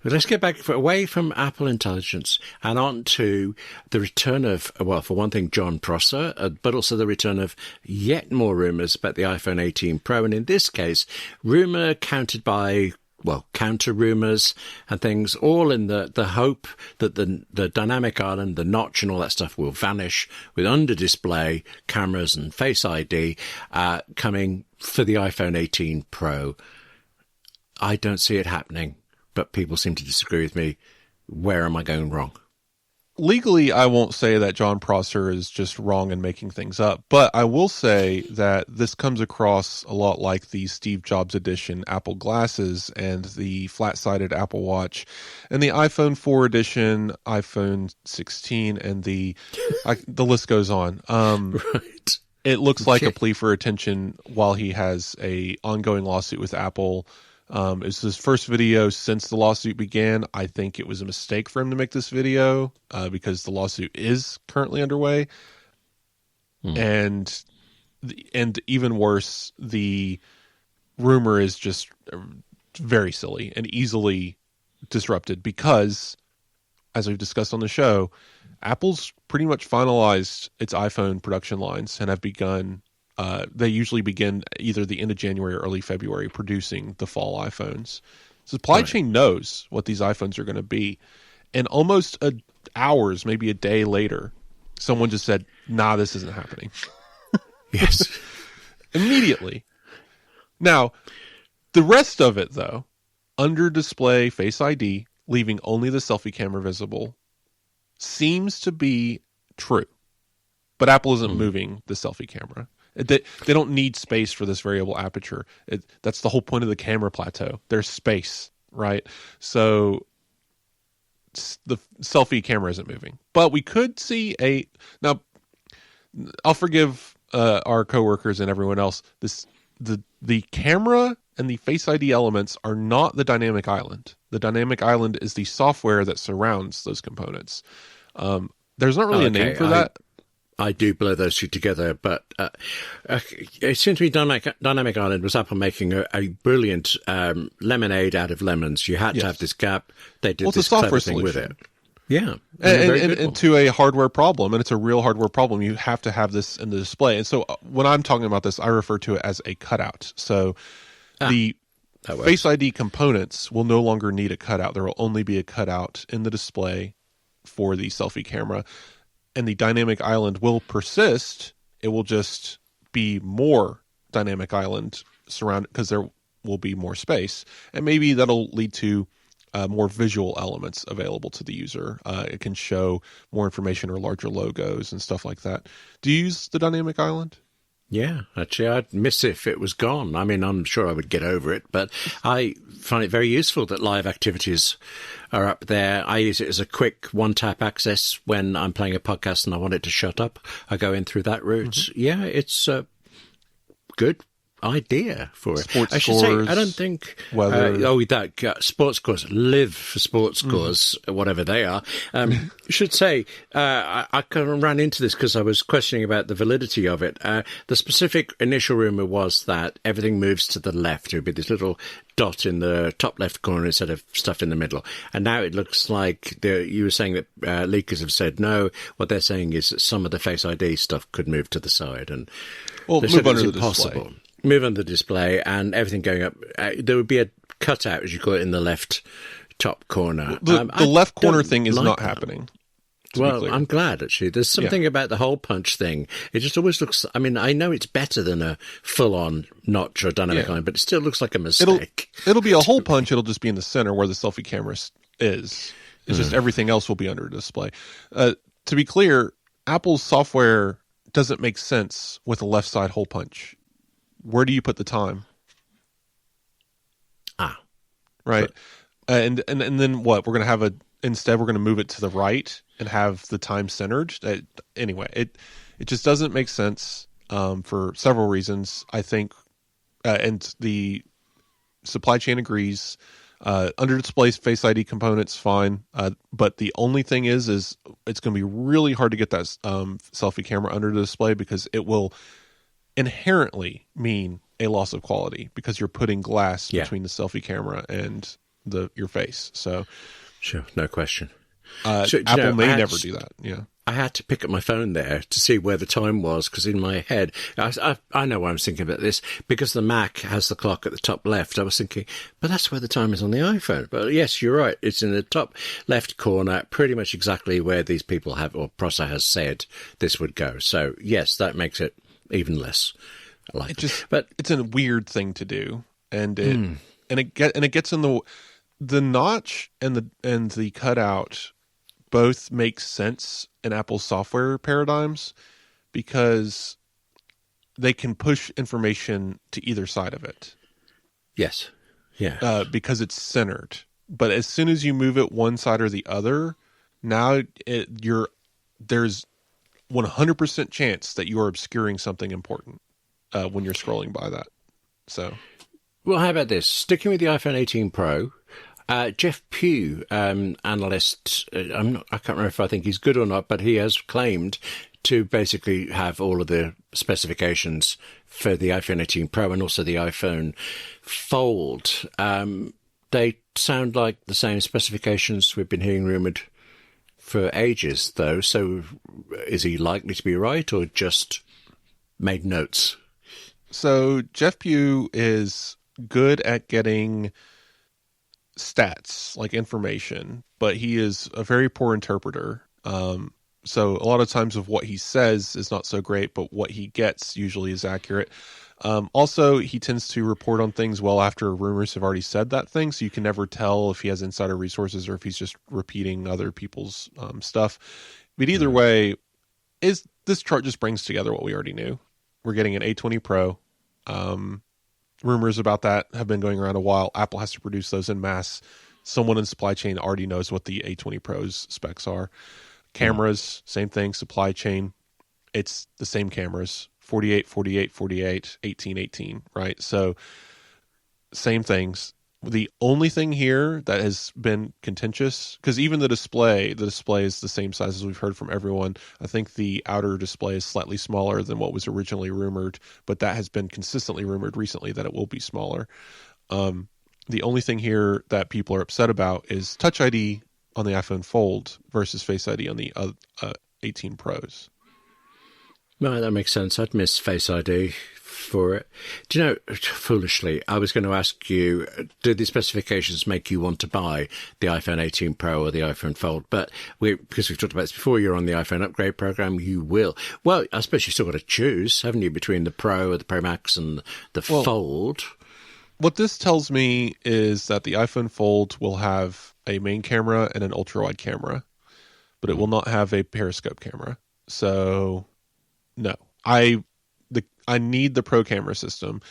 let's get back away from Apple Intelligence and on to the return of, well, for one thing, John Prosser, but also the return of yet more rumours about the iPhone 18 Pro. And in this case, rumour countered by, well, counter rumours and things, all in the hope that the dynamic island, the notch and all that stuff will vanish with under-display cameras and Face ID coming for the iPhone 18 Pro. I don't see it happening, but people seem to disagree with me. Where am I going wrong? Legally, I won't say that John Prosser is just wrong in making things up, but I will say that this comes across a lot like the Steve Jobs edition Apple glasses and the flat-sided Apple Watch and the iPhone 4 edition, iPhone 16, and the list goes on. Right. It looks like a plea for attention while he has a ongoing lawsuit with Apple. It's his first video since the lawsuit began. I think it was a mistake for him to make this video because the lawsuit is currently underway. And even worse, the rumor is just very silly and easily disrupted because, as we've discussed on the show, Apple's pretty much finalized its iPhone production lines and have begun. They usually begin either the end of January or early February producing the fall iPhones. Supply chain knows what these iPhones are going to be. And almost hours, maybe a day later, someone just said, nah, this isn't happening. Yes. Immediately. Now, the rest of it, though, under display Face ID, leaving only the selfie camera visible, seems to be true. But Apple isn't moving the selfie camera. They don't need space for this variable aperture. That's the whole point of the camera plateau. There's space, right? So the selfie camera isn't moving. But we could see now, I'll forgive our coworkers and everyone else. The camera and the Face ID elements are not the dynamic island. The dynamic island is the software that surrounds those components. There's not really a name for that. I do blur those two together, but it seems to me Dynamic Island was Apple making a brilliant lemonade out of lemons. You had to have this gap. They did this clever thing with it. Yeah. And to a hardware problem, and it's a real hardware problem, you have to have this in the display. And so when I'm talking about this, I refer to it as a cutout. So the Face ID components will no longer need a cutout. There will only be a cutout in the display for the selfie camera. And the dynamic island will persist. It will just be more dynamic island surrounded because there will be more space. And maybe that'll lead to more visual elements available to the user. It can show more information or larger logos and stuff like that. Do you use the dynamic island? Yeah, actually, I'd miss it if it was gone. I mean, I'm sure I would get over it, but I find it very useful that live activities are up there. I use it as a quick one-tap access when I'm playing a podcast and I want it to shut up. I go in through that route. Mm-hmm. Yeah, it's a good idea for it. Sports I should scores, say, I don't think weather. Sports scores, live for sports scores, whatever they are. I should say, I kind of ran into this because I was questioning about the validity of it. The specific initial rumor was that everything moves to the left. It would be this little dot in the top left corner instead of stuff in the middle. And now it looks like you were saying that leakers have said no. What they're saying is that some of the Face ID stuff could move to the side, and they said it's impossible. Move on the display and everything going up. There would be a cutout, as you call it, in the left top corner. The left corner thing is not happening. Well, I'm glad, actually. There's something about the hole punch thing. It just always looks... I mean, I know it's better than a full-on notch or dynamic line, but it still looks like a mistake. It'll be a hole punch. It'll just be in the center where the selfie camera is. It's just everything else will be under display. To be clear, Apple's software doesn't make sense with a left side hole punch. Where do you put the time? Right. And then what? We're going to have instead we're going to move it to the right and have the time centered. Anyway, it just doesn't make sense for several reasons, I think. And the supply chain agrees. Under display Face ID components, fine. But the only thing is it's going to be really hard to get that selfie camera under the display because it will inherently mean a loss of quality because you're putting glass between the selfie camera and your face. So, sure, no question. Apple may never do that. Yeah, I had to pick up my phone there to see where the time was because in my head, I know why I was thinking about this because the Mac has the clock at the top left. I was thinking, but that's where the time is on the iPhone. But yes, you're right. It's in the top left corner, pretty much exactly where these people have, or Prosser has said this would go. So yes, that makes it even less likely. But it's a weird thing to do, and it gets in the notch and the cutout both make sense in Apple's software paradigms because they can push information to either side of it. Yes, yeah, because it's centered. But as soon as you move it one side or the other, now there's 100% chance that you are obscuring something important when you're scrolling by that. So, well, how about this? Sticking with the iPhone 18 Pro, Jeff Pugh, analyst, I can't remember if I think he's good or not, but he has claimed to basically have all of the specifications for the iPhone 18 Pro and also the iPhone Fold. They sound like the same specifications we've been hearing rumoured for ages, though. So is he likely to be right or just made notes? So Jeff Pugh is good at getting stats, like information, but he is a very poor interpreter. So a lot of times of what he says is not so great, but what he gets usually is accurate. Also, he tends to report on things well after rumors have already said that thing, so you can never tell if he has insider resources or if he's just repeating other people's stuff. But either way, this chart just brings together what we already knew. We're getting an A20 Pro. rumors about that have been going around a while. Apple has to produce those in mass. Someone in supply chain already knows what the A20 Pro's specs are. Cameras, same thing, supply chain. It's the same cameras, 48, 48, 48, 18, 18, right? So same things. The only thing here that has been contentious, because even the display is the same size as we've heard from everyone. I think the outer display is slightly smaller than what was originally rumored, but that has been consistently rumored recently that it will be smaller. The only thing here that people are upset about is Touch ID on the iPhone Fold versus Face ID on the 18 Pros. Right, that makes sense. I'd miss Face ID for it. Do you know, foolishly, I was going to ask you, do the specifications make you want to buy the iPhone 18 Pro or the iPhone Fold? But because we've talked about this before, you're on the iPhone upgrade program, you will. Well, I suppose you've still got to choose, haven't you, between the Pro or the Pro Max and the Fold? What this tells me is that the iPhone Fold will have a main camera and an ultra-wide camera, but it will not have a periscope camera. So, no. I need the Pro camera system.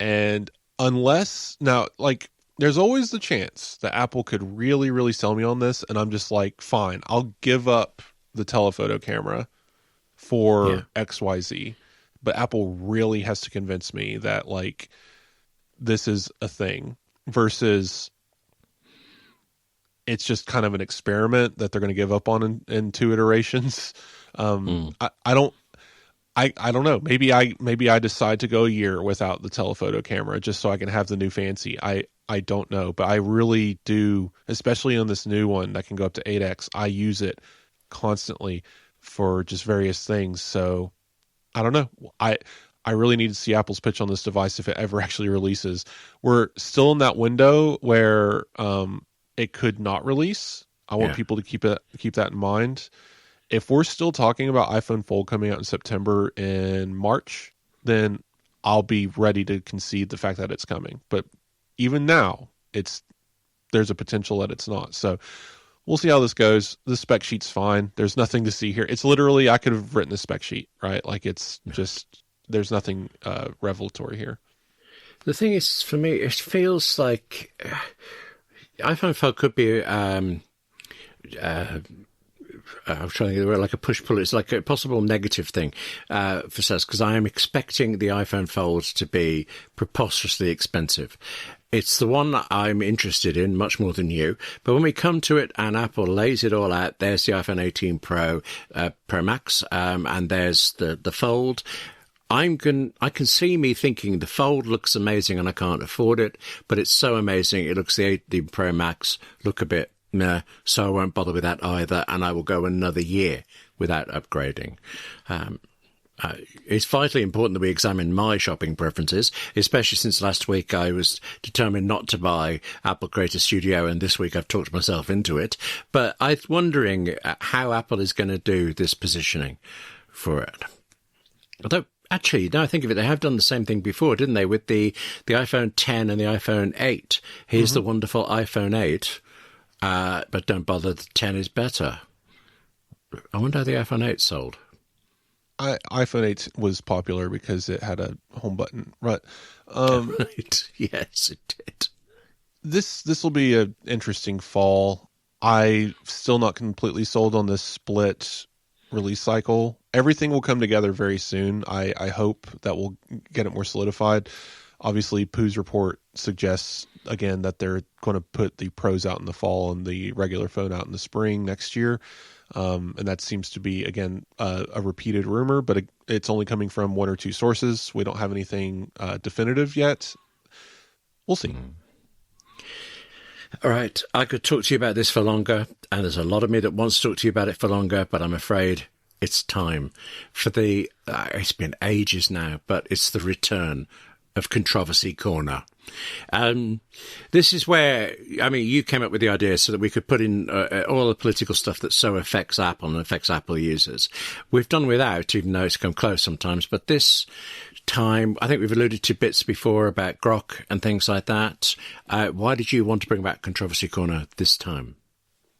And unless... Now, like, there's always the chance that Apple could really, really sell me on this, and I'm just like, fine, I'll give up the telephoto camera for XYZ. But Apple really has to convince me that, like, this is a thing versus it's just kind of an experiment that they're going to give up on in 2 iterations. I don't know. Maybe I decide to go a year without the telephoto camera just so I can have the new fancy. I don't know, but I really do, especially on this new one that can go up to 8x. I use it constantly for just various things. So I don't know. I really need to see Apple's pitch on this device if it ever actually releases. We're still in that window where it could not release. I want people to keep that in mind. If we're still talking about iPhone Fold coming out in September and March, then I'll be ready to concede the fact that it's coming. But even now, there's a potential that it's not. So we'll see how this goes. The spec sheet's fine. There's nothing to see here. It's literally, I could have written the spec sheet, right? Like it's just... There's nothing revelatory here. The thing is, for me, it feels like iPhone Fold could be I'm trying to think of the word, like a push-pull. It's like a possible negative thing for sales, because I am expecting the iPhone Fold to be preposterously expensive. It's the one that I'm interested in much more than you. But when we come to it and Apple lays it all out, there's the iPhone 18 Pro, Pro Max, and there's the Fold. I can see me thinking the Fold looks amazing and I can't afford it, but it's so amazing. It looks the 18 Pro Max look a bit meh, so I won't bother with that either, and I will go another year without upgrading. It's vitally important that we examine my shopping preferences, especially since last week I was determined not to buy Apple Creator Studio, and this week I've talked myself into it. But I'm wondering how Apple is going to do this positioning for it. Although, actually, now I think of it, they have done the same thing before, didn't they, with the iPhone 10 and the iPhone 8. Here's the wonderful iPhone 8, but don't bother, the 10 is better. I wonder how the iPhone 8 sold. iPhone 8 was popular because it had a home button, right? Right. Yes, it did. This will be an interesting fall. I'm still not completely sold on this split release cycle. Everything will come together very soon. I hope that we'll get it more solidified. Obviously, Pooh's report suggests, again, that they're going to put the Pros out in the fall and the regular phone out in the spring next year. And that seems to be, again, a repeated rumor, but it's only coming from 1 or 2 sources. We don't have anything definitive yet. We'll see. All right. I could talk to you about this for longer, and there's a lot of me that wants to talk to you about it for longer, but I'm afraid it's time for it's been ages now, but it's the return of Controversy Corner. This is where, you came up with the idea so that we could put in all the political stuff that so affects Apple and affects Apple users. We've done without, even though it's come close sometimes, but this time, I think we've alluded to bits before about Grok and things like that. Why did you want to bring back Controversy Corner this time?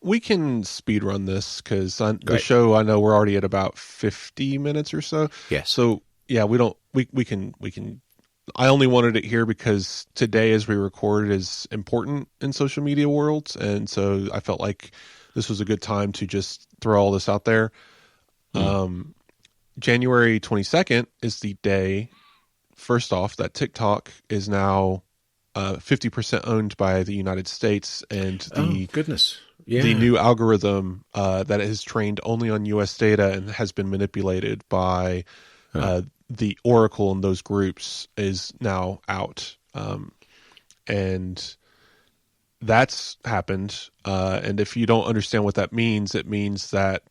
We can speed run this because the show, I know we're already at about 50 minutes or so. Yes. So yeah, we can I only wanted it here because today, as we record, is important in social media worlds, and so I felt like this was a good time to just throw all this out there. January 22nd is the day, first off, that TikTok is now 50% owned by the United States, and the new algorithm that is trained only on U.S. data and has been manipulated by the Oracle and those groups is now out. And that's happened. And if you don't understand what that means, it means that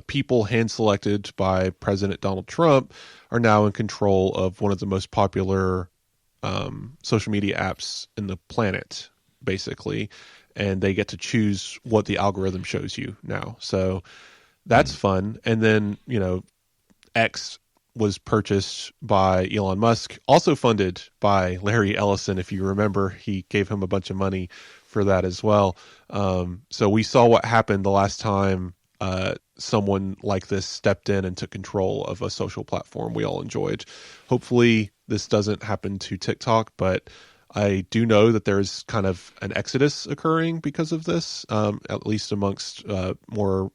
people hand-selected by President Donald Trump are now in control of one of the most popular social media apps in the planet, basically. And they get to choose what the algorithm shows you now. So that's fun. And then, X was purchased by Elon Musk, also funded by Larry Ellison. If you remember, he gave him a bunch of money for that as well. So we saw what happened the last time someone like this stepped in and took control of a social platform we all enjoyed. Hopefully this doesn't happen to TikTok, but I do know that there's kind of an exodus occurring because of this, at least amongst more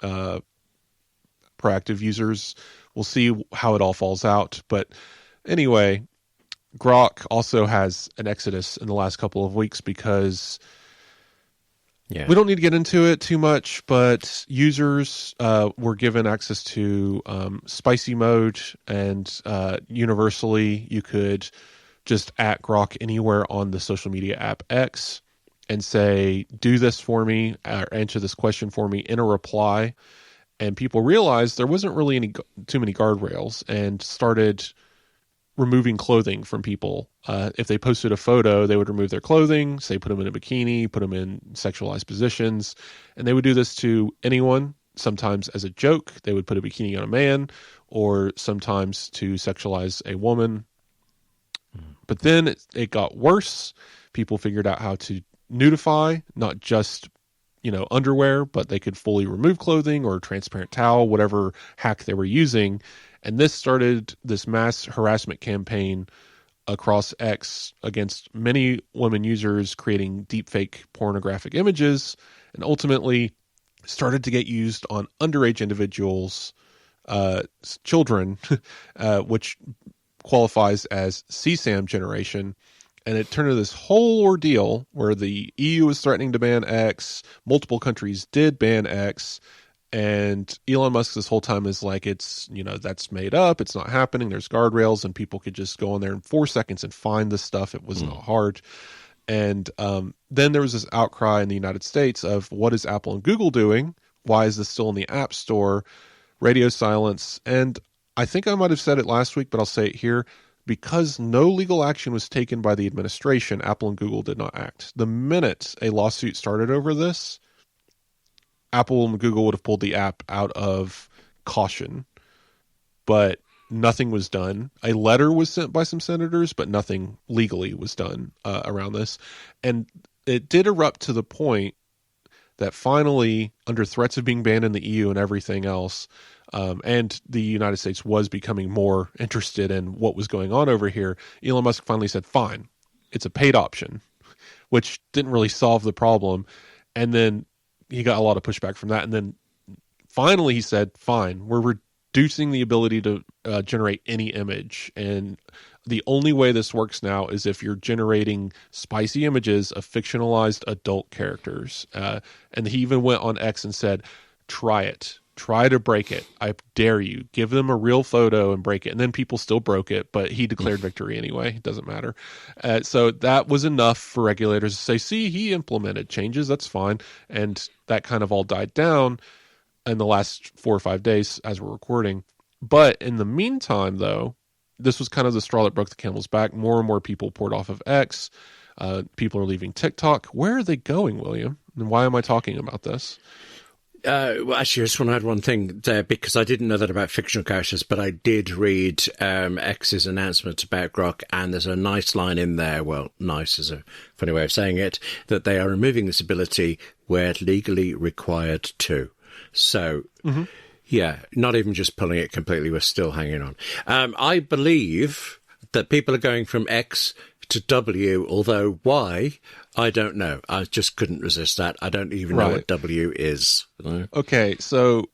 proactive users. We'll see how it all falls out. But anyway, Grok also has an exodus in the last couple of weeks because we don't need to get into it too much, but users were given access to spicy mode, and universally you could just at Grok anywhere on the social media app X and say, do this for me, or answer this question for me in a reply. And people realized there wasn't really too many guardrails and started removing clothing from people. If they posted a photo, they would remove their clothing, say put them in a bikini, put them in sexualized positions. And they would do this to anyone. Sometimes as a joke, they would put a bikini on a man, or sometimes to sexualize a woman. But then it got worse. People figured out how to nudify, not just underwear, but they could fully remove clothing or transparent towel, whatever hack they were using. And this started this mass harassment campaign across X against many women users creating deepfake pornographic images, and ultimately started to get used on underage individuals, children, which qualifies as CSAM generation. And it turned into this whole ordeal where the EU was threatening to ban X, multiple countries did ban X, and Elon Musk this whole time is like, it's, that's made up, it's not happening, there's guardrails, and people could just go in there in 4 seconds and find the stuff. It was not hard. And then there was this outcry in the United States of, what is Apple and Google doing? Why is this still in the App Store? Radio silence. And I think I might have said it last week, but I'll say it here. Because no legal action was taken by the administration, Apple and Google did not act. The minute a lawsuit started over this, Apple and Google would have pulled the app out of caution. But nothing was done. A letter was sent by some senators, but nothing legally was done around this. And it did erupt to the point that finally, under threats of being banned in the EU and everything else, and the United States was becoming more interested in what was going on over here, Elon Musk finally said, fine, it's a paid option, which didn't really solve the problem. And then he got a lot of pushback from that. And then finally he said, fine, we're reducing the ability to generate any image. And the only way this works now is if you're generating spicy images of fictionalized adult characters. And he even went on X and said, try it. Try to break it. I dare you. Give them a real photo and break it. And then people still broke it, but he declared victory anyway. It doesn't matter. So that was enough for regulators to say, see, he implemented changes. That's fine. And that kind of all died down in the last 4 or 5 days as we're recording. But in the meantime, though, this was kind of the straw that broke the camel's back. More and more people poured off of X. People are leaving TikTok. Where are they going, William? And why am I talking about this? Well, actually, I just want to add one thing there, because I didn't know that about fictional characters, but I did read X's announcement about Grok, and there's a nice line in there, well, nice is a funny way of saying it, that they are removing this ability where legally required to. So, yeah, not even just pulling it completely, we're still hanging on. I believe that people are going from X to W, although why, I don't know. I just couldn't resist that. I don't even know what W is. Okay, so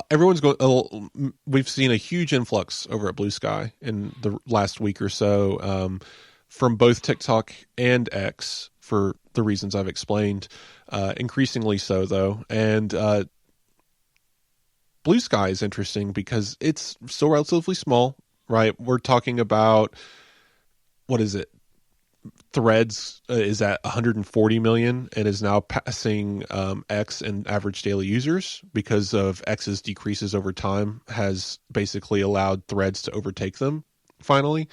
everyone's going. We've seen a huge influx over at Blue Sky in the last week or so, from both TikTok and X for the reasons I've explained. Increasingly so, though, and Blue Sky is interesting because it's still relatively small, right? We're talking about, what is it? Threads is at 140 million and is now passing X in average daily users because of X's decreases over time has basically allowed Threads to overtake them finally.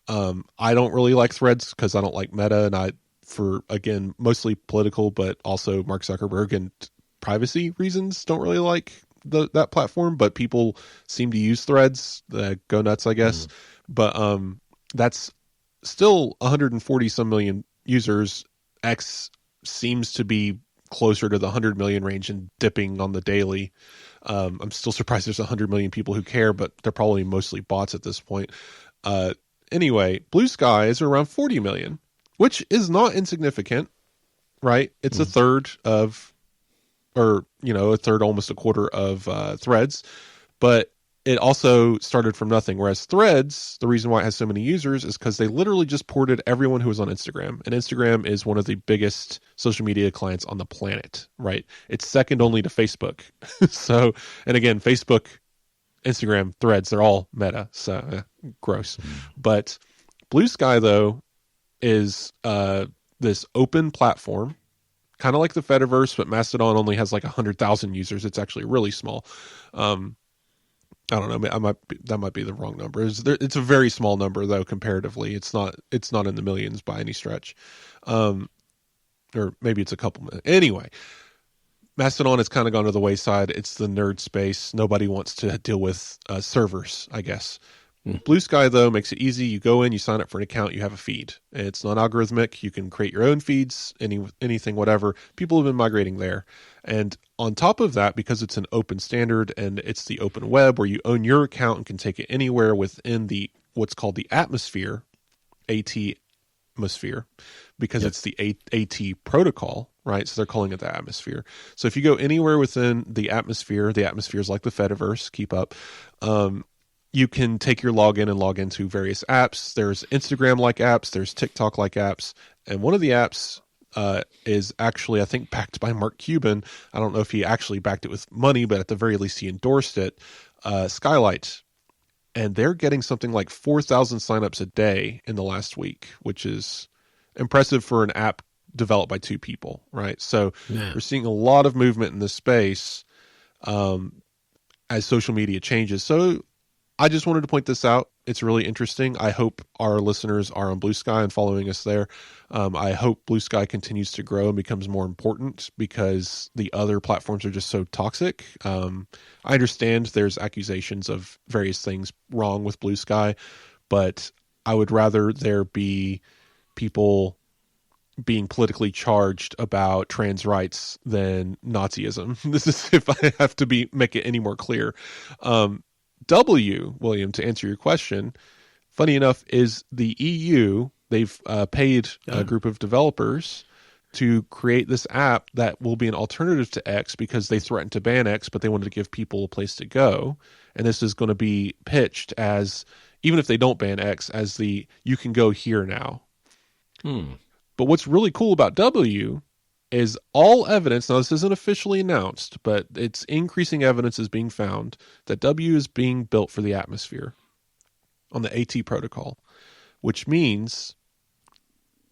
I don't really like Threads because I don't like Meta, and for, again, mostly political, but also Mark Zuckerberg and privacy reasons, don't really like that platform, but people seem to use Threads. Go nuts, I guess. But that's still 140 some million users. X seems to be closer to the 100 million range and dipping on the daily. I'm still surprised there's 100 million people who care, but they're probably mostly bots at this point. Anyway, Blue Sky is around 40 million, which is not insignificant, right? It's a third of, or, a third, almost a quarter of Threads, but it also started from nothing. Whereas Threads, the reason why it has so many users is because they literally just ported everyone who was on Instagram. And Instagram is one of the biggest social media clients on the planet, right? It's second only to Facebook. So, and again, Facebook, Instagram, Threads, they're all Meta. So gross. But Blue Sky, though, is this open platform, kind of like the Fediverse, but Mastodon only has like 100,000 users. It's actually really small. I don't know. That might be the wrong number. It's a very small number, though, comparatively. It's not in the millions by any stretch, or maybe it's a couple million. Anyway, Mastodon has kind of gone to the wayside. It's the nerd space. Nobody wants to deal with servers, I guess. Blue Sky, though, makes it easy. You go in, you sign up for an account, you have a feed. It's non-algorithmic. You can create your own feeds, anything, whatever. People have been migrating there. And on top of that, because it's an open standard and it's the open web where you own your account and can take it anywhere within what's called the atmosphere, atmosphere, because it's the AT protocol, right? So they're calling it the atmosphere. So if you go anywhere within the atmosphere is like the Fediverse, keep up, you can take your login and log into various apps. There's Instagram-like apps. There's TikTok-like apps. And one of the apps is actually, I think, backed by Mark Cuban. I don't know if he actually backed it with money, but at the very least he endorsed it, Skylight. And they're getting something like 4,000 signups a day in the last week, which is impressive for an app developed by two people, right? So we're seeing a lot of movement in this space as social media changes. So I just wanted to point this out. It's really interesting. I hope our listeners are on Blue Sky and following us there. I hope Blue Sky continues to grow and becomes more important because the other platforms are just so toxic. I understand there's accusations of various things wrong with Blue Sky, but I would rather there be people being politically charged about trans rights than Nazism. This is if I have to make it any more clear. W, William, to answer your question, funny enough, is the EU. They've paid a group of developers to create this app that will be an alternative to X because they threatened to ban X, but they wanted to give people a place to go. And this is going to be pitched as, even if they don't ban X, as you can go here now. But what's really cool about W is all evidence, now this isn't officially announced, but it's increasing evidence is being found that W is being built for the atmosphere on the AT protocol, which means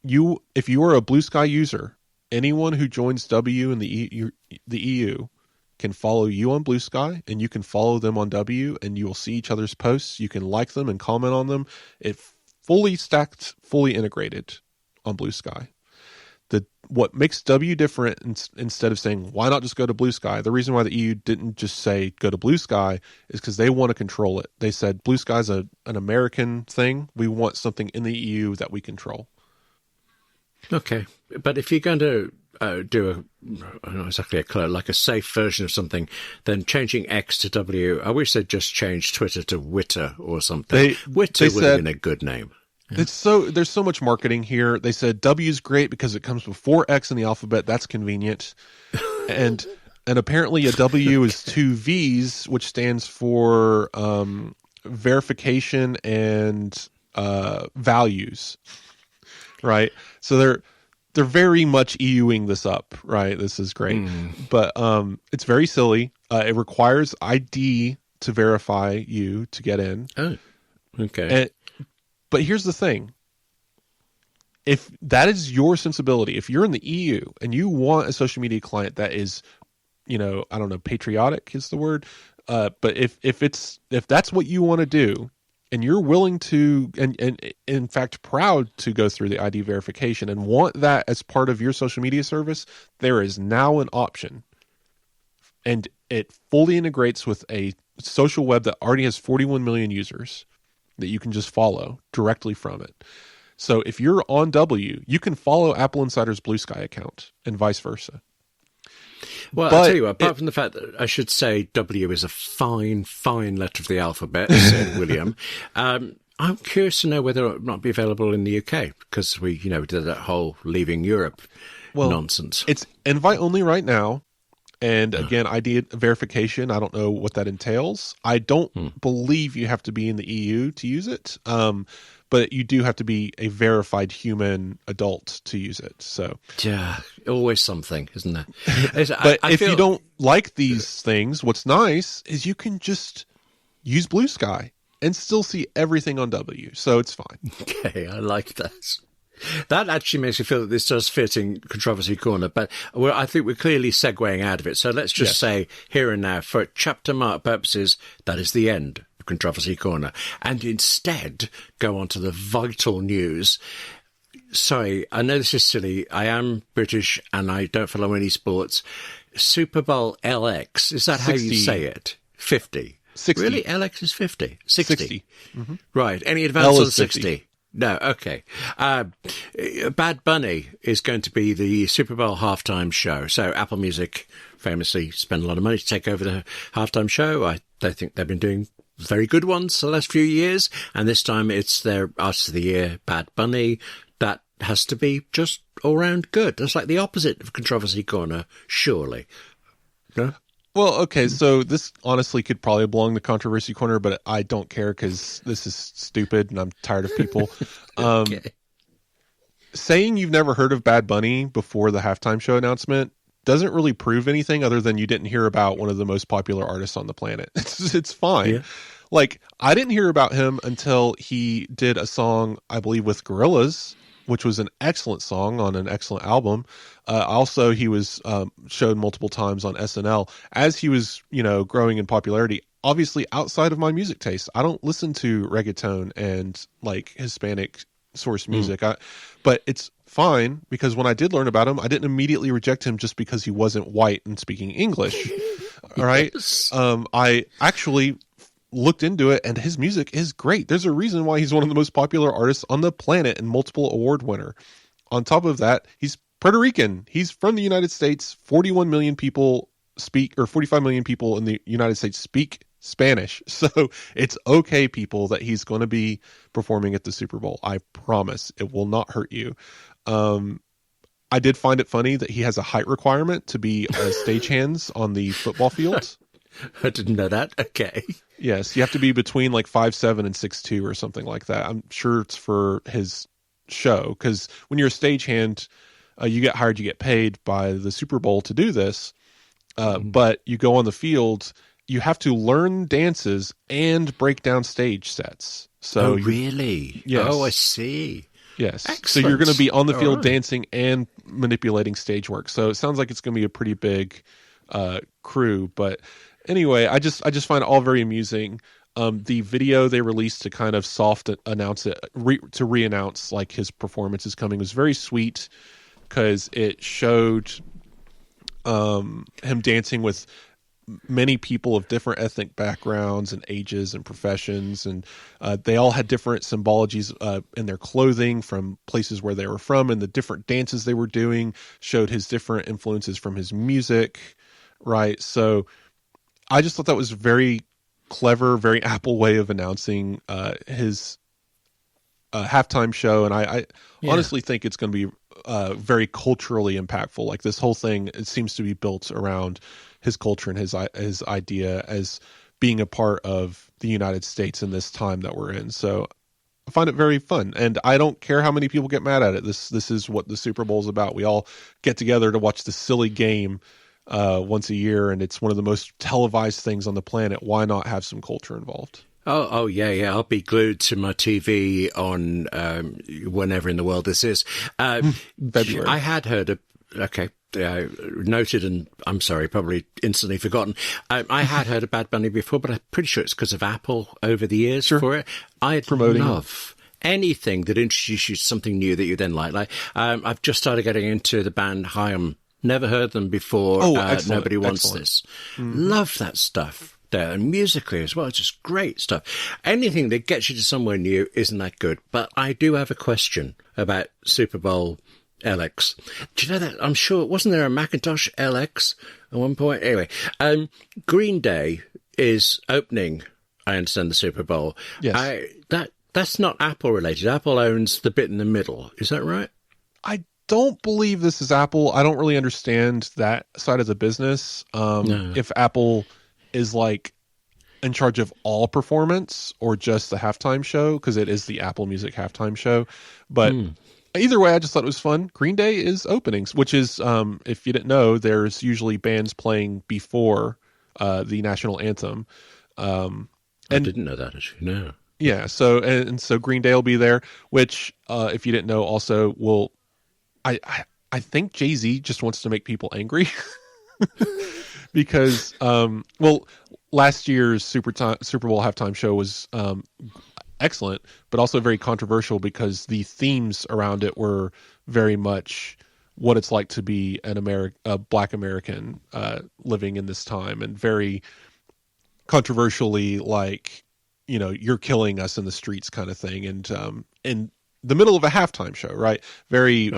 if you are a Blue Sky user, anyone who joins W in the EU can follow you on Blue Sky and you can follow them on W and you will see each other's posts. You can like them and comment on them. It fully stacked, fully integrated on Blue Sky. What makes W different, instead of saying, why not just go to Blue Sky? The reason why the EU didn't just say, go to Blue Sky, is because they want to control it. They said, Blue Sky is an American thing. We want something in the EU that we control. Okay. But if you're going to do not exactly a clone, like a safe version of something, then changing X to W. I wish they'd just changed Twitter to Witter or something. Witter would have been a good name. Yeah. There's so much marketing here. They said W's great because it comes before X in the alphabet. That's convenient. and apparently a W is two V's, which stands for verification and values. Right? So they're very much EUing this up, right? This is great. But it's very silly. It requires ID to verify you to get in. Oh, okay. But here's the thing. If that is your sensibility, if you're in the EU and you want a social media client that is, I don't know, patriotic is the word. But if that's what you want to do, and you're willing to, and in fact proud to go through the ID verification and want that as part of your social media service, there is now an option. And it fully integrates with a social web that already has 41 million users that you can just follow directly from it. So if you're on W, you can follow Apple Insider's Blue Sky account and vice versa. Well, I'll tell you what, apart from the fact that I should say W is a fine letter of the alphabet, said William, I'm curious to know whether it might be available in the UK, because we did that whole leaving Europe nonsense. It's invite only right now. And again, ID verification, I don't know what that entails. I don't believe you have to be in the EU to use it. But you do have to be a verified human adult to use it. So yeah, always something, isn't there? But if you don't like these things, what's nice is you can just use Blue Sky and still see everything on W. So it's fine. Okay, I like that. That actually makes me feel that this does fit in Controversy Corner, but I think we're clearly segueing out of it. So let's just say here and now, for chapter mark purposes, that is the end of Controversy Corner. And instead, go on to the vital news. Sorry, I know this is silly. I am British and I don't follow any sports. Super Bowl LX, is that 60. How you say it? 50. 60. Really? LX is 50? 60. Mm-hmm. Right. Any advance on 60? No, okay. Bad Bunny is going to be the Super Bowl halftime show. So Apple Music famously spent a lot of money to take over the halftime show. They think they've been doing very good ones the last few years. And this time it's their Artist of the Year, Bad Bunny. That has to be just all round good. That's like the opposite of Controversy Corner, surely. No? Well, okay, so this honestly could probably belong to Controversy Corner, but I don't care because this is stupid and I'm tired of people. Okay. Saying you've never heard of Bad Bunny before the halftime show announcement doesn't really prove anything other than you didn't hear about one of the most popular artists on the planet. It's fine. Yeah. Like, I didn't hear about him until he did a song, I believe, with Gorillaz, which was an excellent song on an excellent album. Also, he was showed multiple times on SNL as he was, growing in popularity. Obviously, outside of my music taste, I don't listen to reggaeton and like Hispanic source music. But it's fine because when I did learn about him, I didn't immediately reject him just because he wasn't white and speaking English. All right. Yes. I actually looked into it and his music is great. There's a reason why he's one of the most popular artists on the planet and multiple award winner. On top of that, he's Puerto Rican. He's from the United States. 41 million people speak, or 45 million people in the United States speak Spanish. So it's okay, people, that he's going to be performing at the Super Bowl. I promise it will not hurt you. I did find it funny that he has a height requirement to be stagehands on the football field. I didn't know that. Okay. Yes, you have to be between like 5'7" and 6'2" or something like that. I'm sure it's for his show because when you're a stagehand, you get hired, you get paid by the Super Bowl to do this. But you go on the field, you have to learn dances and break down stage sets. So really? Yes. Oh, I see. Yes. Excellent. So you're going to be on the field dancing and manipulating stage work. So it sounds like it's going to be a pretty big crew. But anyway, I just find it all very amusing. The video they released to kind of soft announce it, to re-announce like his performance is coming was very sweet because it showed him dancing with many people of different ethnic backgrounds and ages and professions, and they all had different symbologies in their clothing from places where they were from, and the different dances they were doing showed his different influences from his music, right? So I just thought that was very clever, very Apple way of announcing his halftime show, and I honestly think it's going to be very culturally impactful. Like this whole thing, it seems to be built around his culture and his idea as being a part of the United States in this time that we're in. So I find it very fun, and I don't care how many people get mad at it. This is what the Super Bowl is about. We all get together to watch this silly game once a year, and it's one of the most televised things on the planet. Why not have some culture involved? Oh, yeah. I'll be glued to my TV on whenever in the world this is. February. I had heard noted, and I'm sorry, probably instantly forgotten. I had heard of Bad Bunny before, but I'm pretty sure it's because of Apple over the years for it. I'd love anything that introduces you to something new that you then like. Like I've just started getting into the band Hyam. Never heard them before. Nobody Wants This. Mm-hmm. Love that stuff. And musically as well, it's just great stuff. Anything that gets you to somewhere new isn't that good. But I do have a question about Super Bowl LX. Do you know that? I'm sure, wasn't there a Macintosh LX at one point? Anyway, Green Day is opening, I understand, the Super Bowl. Yes. That's not Apple related. Apple owns the bit in the middle. Is that right? I don't believe this is Apple. I don't really understand that side of the business. No. If Apple is like in charge of all performance or just the halftime show, because it is the Apple Music halftime show. But either way, I just thought it was fun. Green Day is openings, which is, if you didn't know, there's usually bands playing before the national anthem. I didn't know that, actually, no. Yeah, so Green Day will be there, which, if you didn't know, also will... I think Jay-Z just wants to make people angry. Because, last year's Super Bowl halftime show was excellent, but also very controversial because the themes around it were very much what it's like to be a Black American living in this time, and very controversially, like, you know, you're killing us in the streets kind of thing, and in the middle of a halftime show, right? Very,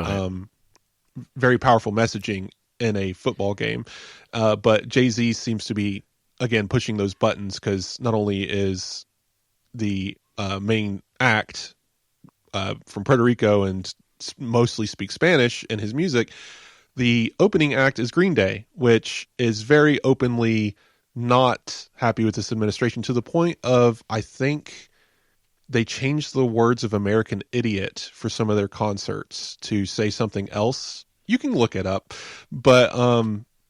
very powerful messaging in a football game. But Jay-Z seems to be, again, pushing those buttons, because not only is the main act from Puerto Rico and mostly speaks Spanish in his music, the opening act is Green Day, which is very openly not happy with this administration, to the point of, I think they changed the words of American Idiot for some of their concerts to say something else. You can look it up, but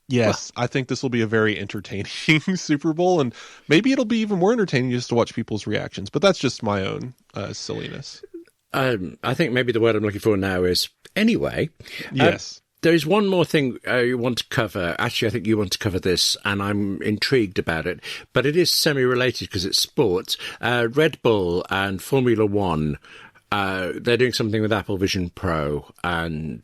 yes, I think this will be a very entertaining Super Bowl, and maybe it'll be even more entertaining just to watch people's reactions. But that's just my own silliness. I think maybe the word I'm looking for now is anyway. Yes. There is one more thing you want to cover. Actually, I think you want to cover this, and I'm intrigued about it. But it is semi-related because it's sports. Red Bull and Formula One, they're doing something with Apple Vision Pro, and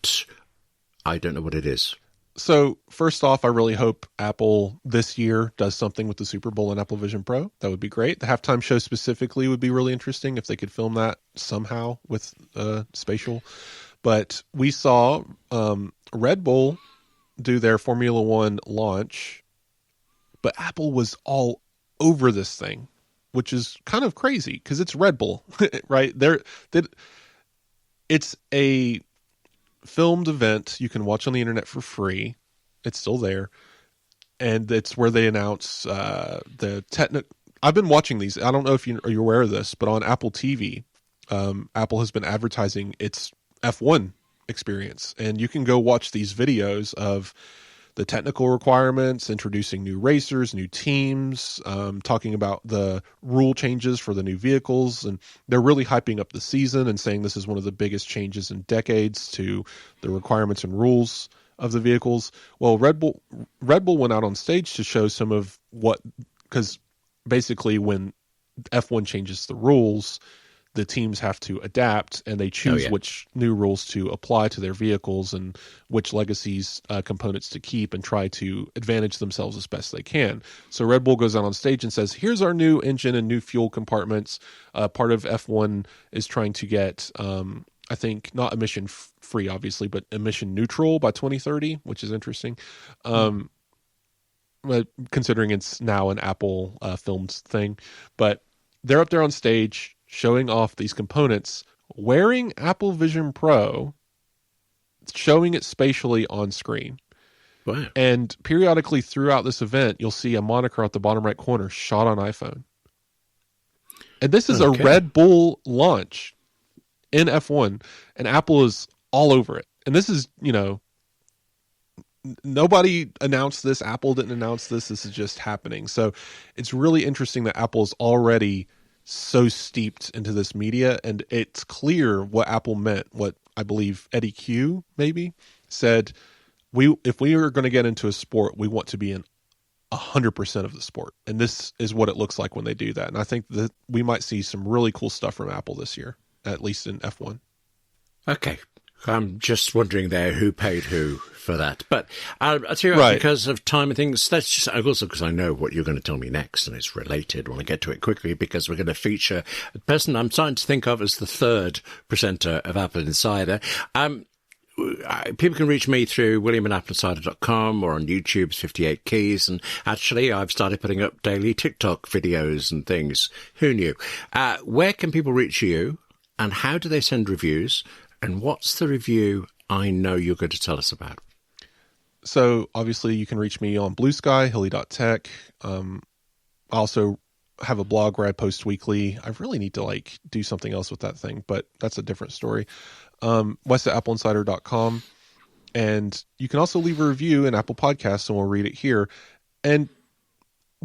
I don't know what it is. So, first off, I really hope Apple this year does something with the Super Bowl and Apple Vision Pro. That would be great. The halftime show specifically would be really interesting if they could film that somehow with spatial. But we saw Red Bull do their Formula One launch, but Apple was all over this thing, which is kind of crazy because it's Red Bull, right? It's a filmed event you can watch on the internet for free. It's still there. And it's where they announce the technical... I've been watching these. I don't know if you're aware of this, but on Apple TV, Apple has been advertising its F1 experience, and you can go watch these videos of the technical requirements, introducing new racers, new teams, talking about the rule changes for the new vehicles, and they're really hyping up the season and saying this is one of the biggest changes in decades to the requirements and rules of the vehicles. Well, Red Bull went out on stage to show some of what, because basically when F1 changes the rules, the teams have to adapt, and they choose which new rules to apply to their vehicles and which legacies components to keep, and try to advantage themselves as best they can. So Red Bull goes out on stage and says, here's our new engine and new fuel compartments. Part of F1 is trying to get, I think, not emission free, obviously, but emission neutral by 2030, which is interesting. Considering it's now an Apple filmed thing. But they're up there on stage showing off these components, wearing Apple Vision Pro, showing it spatially on screen. Wow. And periodically throughout this event, you'll see a moniker at the bottom right corner, shot on iPhone. And this is a Red Bull launch in F1, and Apple is all over it. And this is, nobody announced this. Apple didn't announce this. This is just happening. So it's really interesting that Apple is already so steeped into this media, and it's clear what Apple meant. What I believe Eddie Q maybe said, if we are going to get into a sport, we want to be in 100% of the sport. And this is what it looks like when they do that. And I think that we might see some really cool stuff from Apple this year, at least in F1. Okay. I'm just wondering there who paid who for that. But I'll tell you what, because of time and things, that's just also because I know what you're going to tell me next, and it's related. I want to get to it quickly because we're going to feature a person I'm starting to think of as the third presenter of Apple Insider. People can reach me through william@appleinsider.com or on YouTube's 58 Keys. And actually, I've started putting up daily TikTok videos and things. Who knew? Where can people reach you, and how do they send reviews? And what's the review I know you're going to tell us about? So obviously you can reach me on Blue Sky, hilly.tech. I also have a blog where I post weekly. I really need to do something else with that thing, but that's a different story. Wes at AppleInsider.com. And you can also leave a review in Apple Podcasts, and we'll read it here. And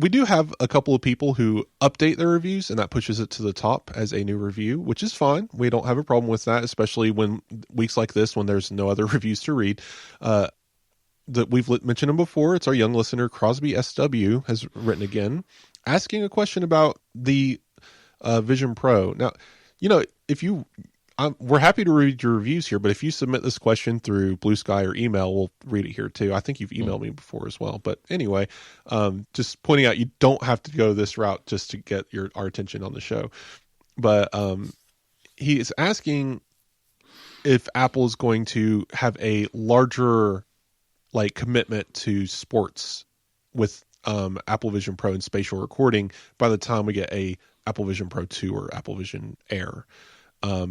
we do have a couple of people who update their reviews, and that pushes it to the top as a new review, which is fine. We don't have a problem with that, especially when weeks like this, when there's no other reviews to read. That we've mentioned him before. It's our young listener, Crosby SW, has written again, asking a question about the Vision Pro. Now, we're happy to read your reviews here, but if you submit this question through Blue Sky or email, we'll read it here too. I think you've emailed me before as well. But anyway, just pointing out, you don't have to go this route just to get our attention on the show. But he is asking if Apple is going to have a larger commitment to sports with Apple Vision Pro and spatial recording by the time we get a Apple Vision Pro 2 or Apple Vision Air.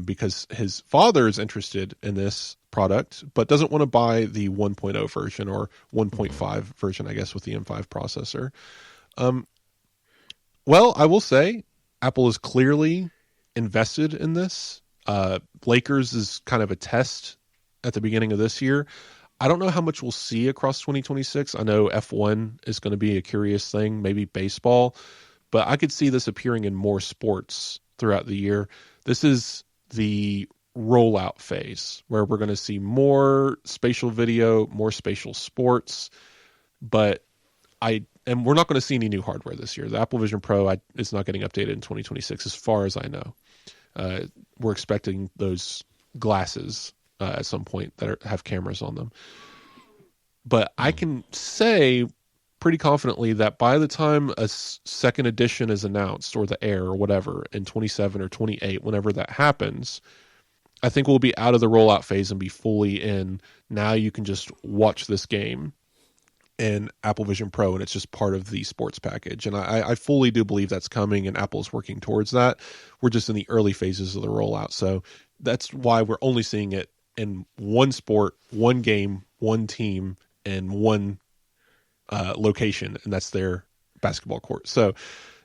Because his father is interested in this product, but doesn't want to buy the 1.0 version or 1.5 version, I guess, with the M5 processor. Well, I will say Apple is clearly invested in this. Lakers is kind of a test at the beginning of this year. I don't know how much we'll see across 2026. I know F1 is going to be a curious thing, maybe baseball, but I could see this appearing in more sports throughout the year. This is the rollout phase where we're going to see more spatial video, more spatial sports, but we're not going to see any new hardware this year. The Apple Vision Pro is not getting updated in 2026 as far as I know. We're expecting those glasses at some point that have cameras on them. But I can say pretty confidently that by the time a second edition is announced, or the Air or whatever, in 27 or 28, whenever that happens, I think we'll be out of the rollout phase and be fully in. Now you can just watch this game in Apple Vision Pro, and it's just part of the sports package. And I fully do believe that's coming, and Apple is working towards that. We're just in the early phases of the rollout. So that's why we're only seeing it in one sport, one game, one team, and one location, and that's their basketball court. So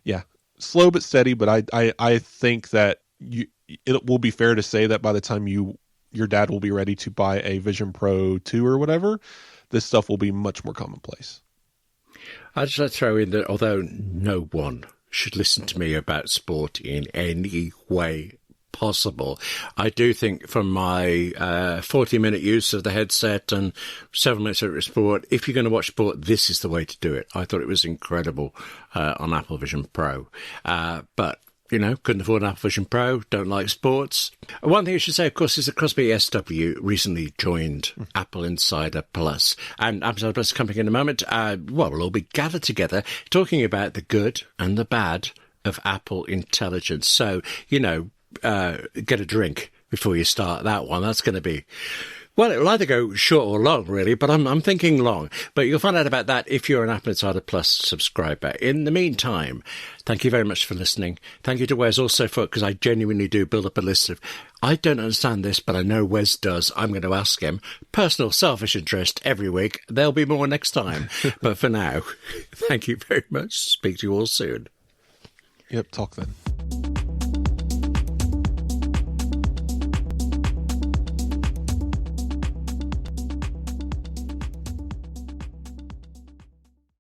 yeah, slow but steady, but I think that it will be fair to say that by the time your dad will be ready to buy a Vision Pro 2 or whatever, this stuff will be much more commonplace. I'd just like to throw in that although no one should listen to me about sport in any way possible, I do think from my 40-minute use of the headset and 7 minutes of sport, if you're going to watch sport, this is the way to do it. I thought it was incredible on Apple Vision Pro. But couldn't afford an Apple Vision Pro, don't like sports. One thing I should say, of course, is that Crosby SW recently joined AppleInsider Plus. And AppleInsider Plus is coming in a moment. We'll all be gathered together talking about the good and the bad of Apple Intelligence. So, get a drink before you start that one. That's going to be... Well, it'll either go short or long, really, but I'm thinking long. But you'll find out about that if you're an AppleInsider Plus subscriber. In the meantime, thank you very much for listening. Thank you to Wes also because I genuinely do build up a list of, I don't understand this, but I know Wes does. I'm going to ask him. Personal selfish interest every week. There'll be more next time. But for now, thank you very much. Speak to you all soon. Yep, talk then.